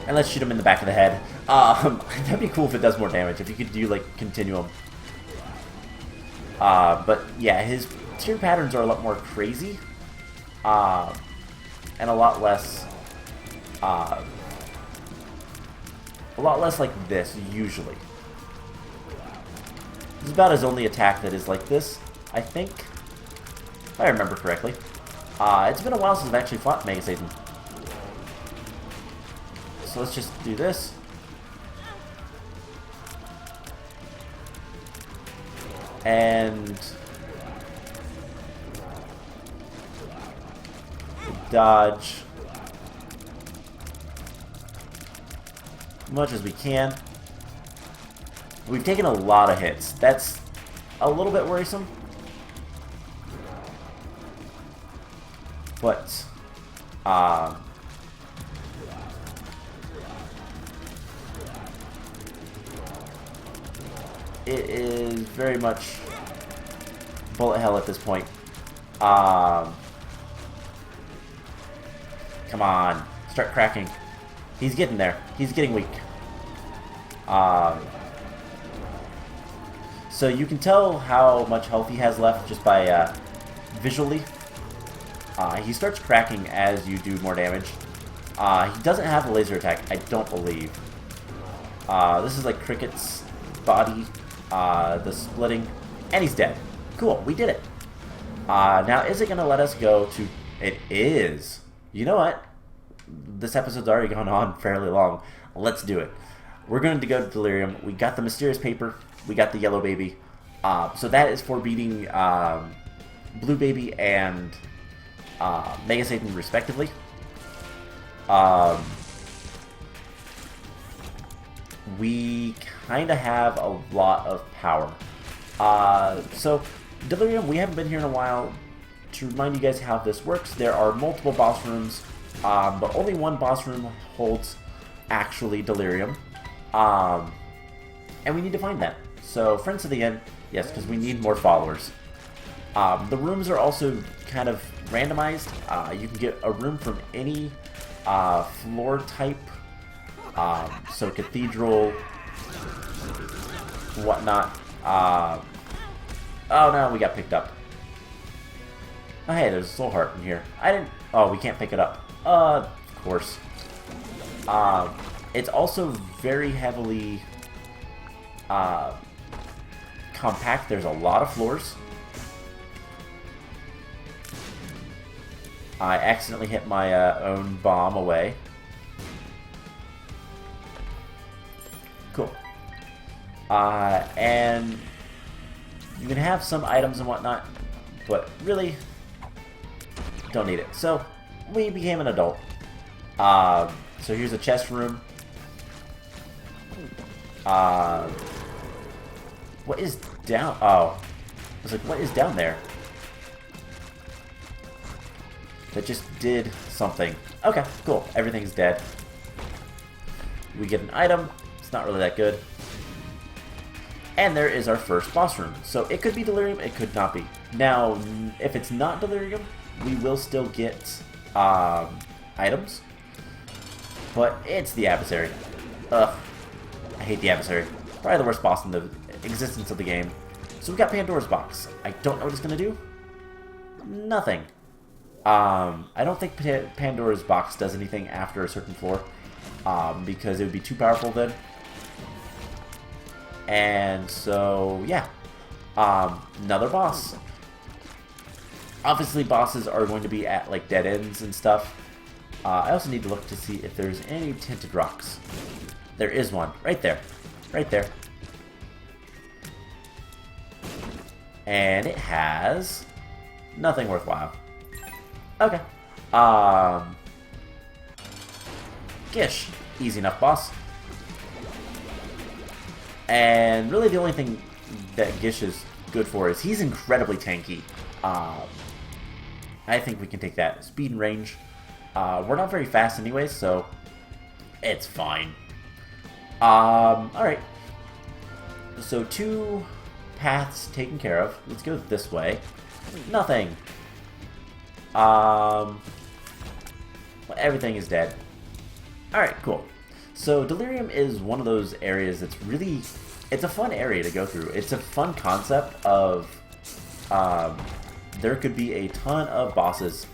And let's shoot him in the back of the head. That'd be cool if it does more damage, if you could do, like, continuum. But, yeah, his tier patterns are a lot more crazy. And a lot less like this, usually. This is about his only attack that is like this, I think. If I remember correctly. It's been a while since I've actually fought Mega Satan. So let's just do this. And dodge as much as we can. We've taken a lot of hits. That's a little bit worrisome. But it is very much bullet hell at this point. Come on, start cracking. He's getting there. He's getting weak. So you can tell how much health he has left just by visually. He starts cracking as you do more damage. He doesn't have a laser attack, I don't believe. This is like Cricket's body, the splitting, and he's dead. Cool, we did it. Now, is it going to let us go to... It is. You know what? This episode's already gone on fairly long. Let's do it. We're going to go to Delirium. We got the mysterious paper. We got the yellow baby. So that is for beating Blue Baby and Mega Satan respectively. We kind of have a lot of power. So Delirium, we haven't been here in a while. To remind you guys how this works, there are multiple boss rooms, but only one boss room holds actually Delirium. And we need to find that. So, Friends to the End, yes, because we need more followers. The rooms are also kind of randomized. You can get a room from any floor type. So, Cathedral, whatnot. Oh no, we got picked up. Oh hey, there's a soul heart in here. I didn't... Oh, we can't pick it up. Of course. It's also very heavily compact. There's a lot of floors. I accidentally hit my own bomb away. Cool. And you can have some items and whatnot, but really don't need it. So we became an adult. So here's a chest room. What is down? Oh, I was like, what is down there? That just did something. Okay, cool. Everything's dead. We get an item. It's not really that good. And there is our first boss room. So it could be Delirium, it could not be. Now, if it's not Delirium, we will still get items. But it's the Adversary. Ugh. I hate the Adversary. Probably the worst boss in the existence of the game. So we got Pandora's Box. I don't know what it's going to do. Nothing. I don't think Pandora's Box does anything after a certain floor. Because it would be too powerful then. And so, yeah. Another boss. Obviously, bosses are going to be at, like, dead ends and stuff. I also need to look to see if there's any tinted rocks. There is one. Right there. Right there. And it has nothing worthwhile. Okay. Gish. Easy enough, boss. And really the only thing that Gish is good for is he's incredibly tanky. I think we can take that. Speed and range. We're not very fast anyways, so it's fine. Alright. So 2 paths taken care of. Let's go this way. Nothing. Everything is dead. Alright, cool. So Delirium is one of those areas that's really... It's a fun area to go through. It's a fun concept of... there could be a ton of bosses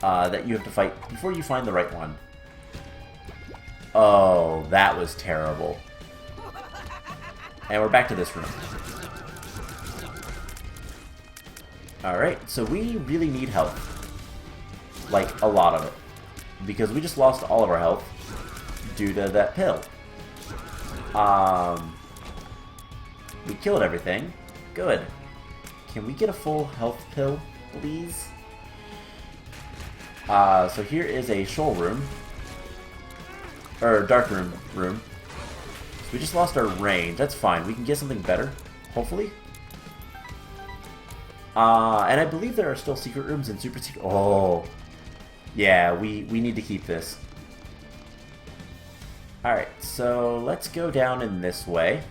that you have to fight before you find the right one. Oh, that was terrible. And we're back to this room. Alright, so we really need health. Like, a lot of it. Because we just lost all of our health due to that pill. We killed everything. Good. Can we get a full health pill, please? So here is a shoal room. Or dark room. So we just lost our range. That's fine. We can get something better, hopefully. And I believe there are still secret rooms and super secret... Oh. Yeah, we need to keep this. Alright, so let's go down in this way.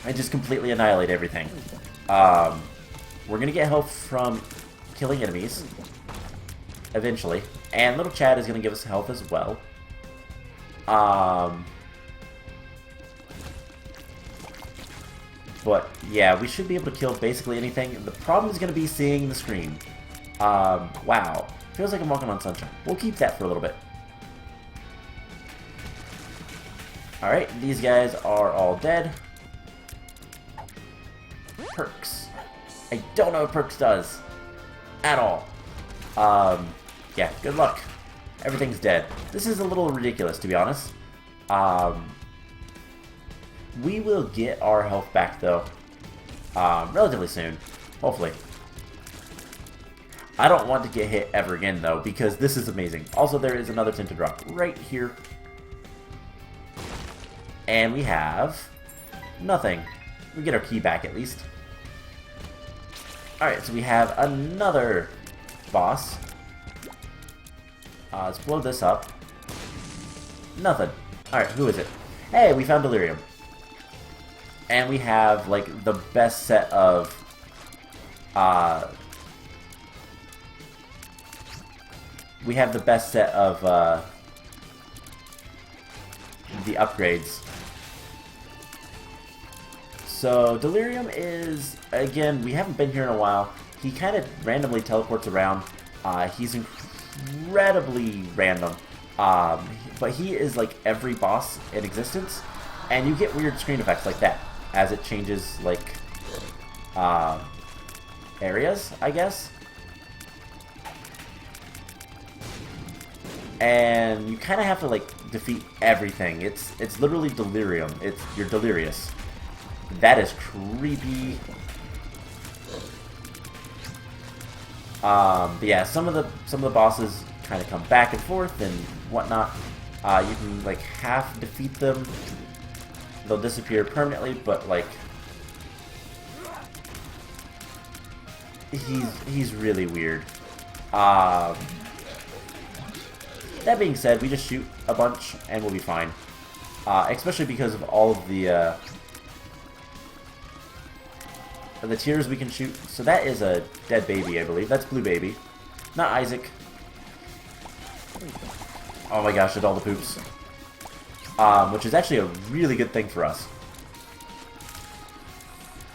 And just completely annihilate everything. We're gonna get health from killing enemies. Eventually. And little Chad is gonna give us health as well. But yeah, we should be able to kill basically anything. The problem is gonna be seeing the screen. Wow. Feels like I'm walking on sunshine. We'll keep that for a little bit. Alright, these guys are all dead. Perks. I don't know what Perks does. At all. Yeah, good luck. Everything's dead. This is a little ridiculous, to be honest. We will get our health back, though. Relatively soon. Hopefully. I don't want to get hit ever again, though, because this is amazing. Also, there is another Tinted Rock right here. And we have... nothing. We get our key back, at least. Alright, so we have another boss. Let's blow this up. Nothing. Alright, who is it? Hey, we found Delirium. And we have, like, the best set of... we have the best set of, the upgrades. So, Delirium is, again, we haven't been here in a while. He kind of randomly teleports around. He's incredibly random. But he is like every boss in existence. And you get weird screen effects like that as it changes, like, areas, I guess. And you kind of have to, like, defeat everything. It's literally Delirium. You're delirious. That is creepy. But yeah, some of the bosses kind of come back and forth and whatnot. You can, like, half defeat them. They'll disappear permanently, but, like, he's really weird. That being said, we just shoot a bunch and we'll be fine. Especially because of all of the tiers we can shoot. So that is a dead baby, I believe. That's Blue Baby. Not Isaac. Oh my gosh, did all the poops. Which is actually a really good thing for us.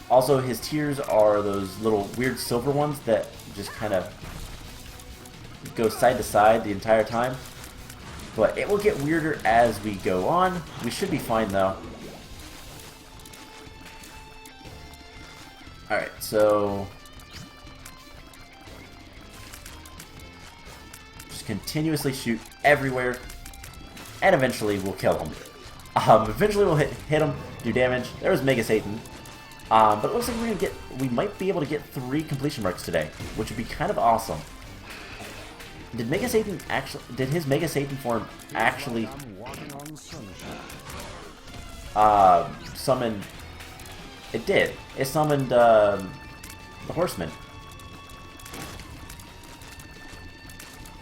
Also, his tiers are those little weird silver ones that just kind of go side to side the entire time. But it will get weirder as we go on. We should be fine, though. Alright, so... just continuously shoot everywhere. And eventually we'll kill him. Eventually we'll hit him, do damage. There was Mega Satan. But it looks like we might be able to get 3 completion marks today, which would be kind of awesome. Did Mega Satan actually? Did his Mega Satan form actually I'm walking on sunshine. summon? It did. It summoned the Horseman.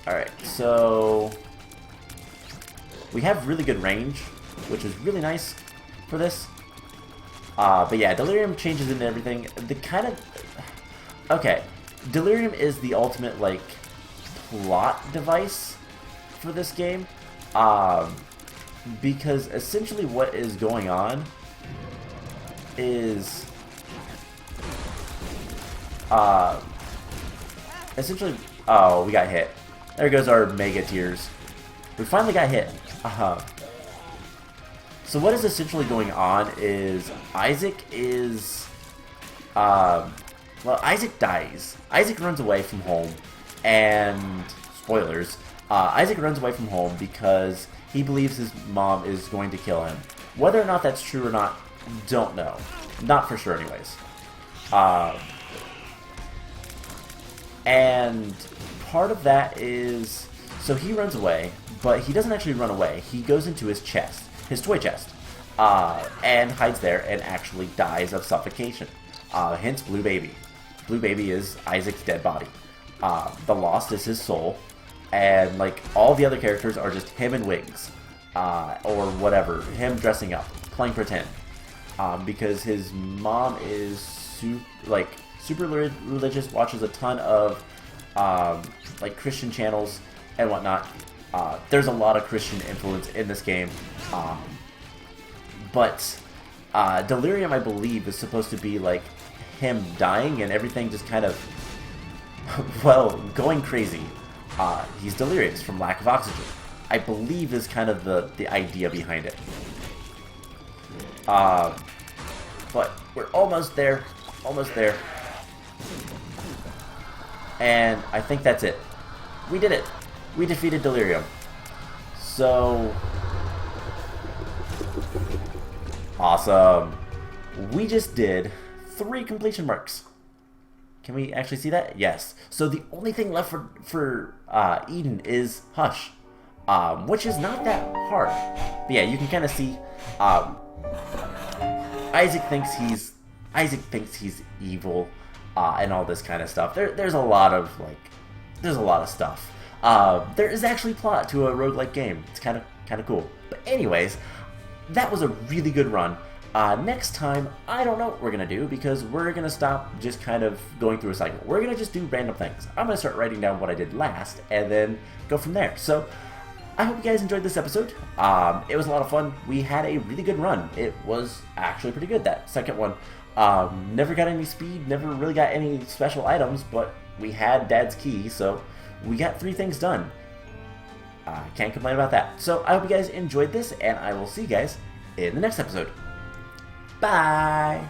Alright, so we have really good range, which is really nice for this. But yeah, Delirium changes into everything. The kind of... Okay, Delirium is the ultimate, like, plot device for this game. Because essentially what is going on is... essentially... Oh, we got hit. There goes our Mega Tears. We finally got hit. So what is essentially going on is Isaac is... well, Isaac dies. Isaac runs away from home. And... Spoilers. Isaac runs away from home because he believes his mom is going to kill him. Whether or not that's true or not, don't know. Not for sure anyways. And part of that is... So he runs away, but he doesn't actually run away. He goes into his chest, his toy chest, and hides there and actually dies of suffocation. Hence Blue Baby. Blue Baby is Isaac's dead body. The Lost is his soul, and like all the other characters are just him in wigs, or whatever, him dressing up, playing pretend, because his mom is super religious, watches a ton of like Christian channels and whatnot. There's a lot of Christian influence in this game, but Delirium, I believe, is supposed to be like him dying and everything just kind of, well, going crazy. He's delirious from lack of oxygen, I believe, is kind of the idea behind it. But we're almost there, and I think that's it. We did it. We defeated Delirium. So awesome. We just did 3 completion marks. Can we actually see that? Yes. So the only thing left for Eden is Hush, which is not that hard. But yeah, you can kind of see Isaac thinks he's evil, and all this kind of stuff. There's a lot of stuff. There is actually plot to a roguelike game. It's kind of cool. But anyways, that was a really good run. Next time, I don't know what we're going to do, because we're going to stop just kind of going through a cycle. We're going to just do random things. I'm going to start writing down what I did last, and then go from there. So, I hope you guys enjoyed this episode. It was a lot of fun. We had a really good run. It was actually pretty good, that second one. Never got any speed, never really got any special items, but we had Dad's key, so we got 3 things done. Can't complain about that. So, I hope you guys enjoyed this, and I will see you guys in the next episode. Bye!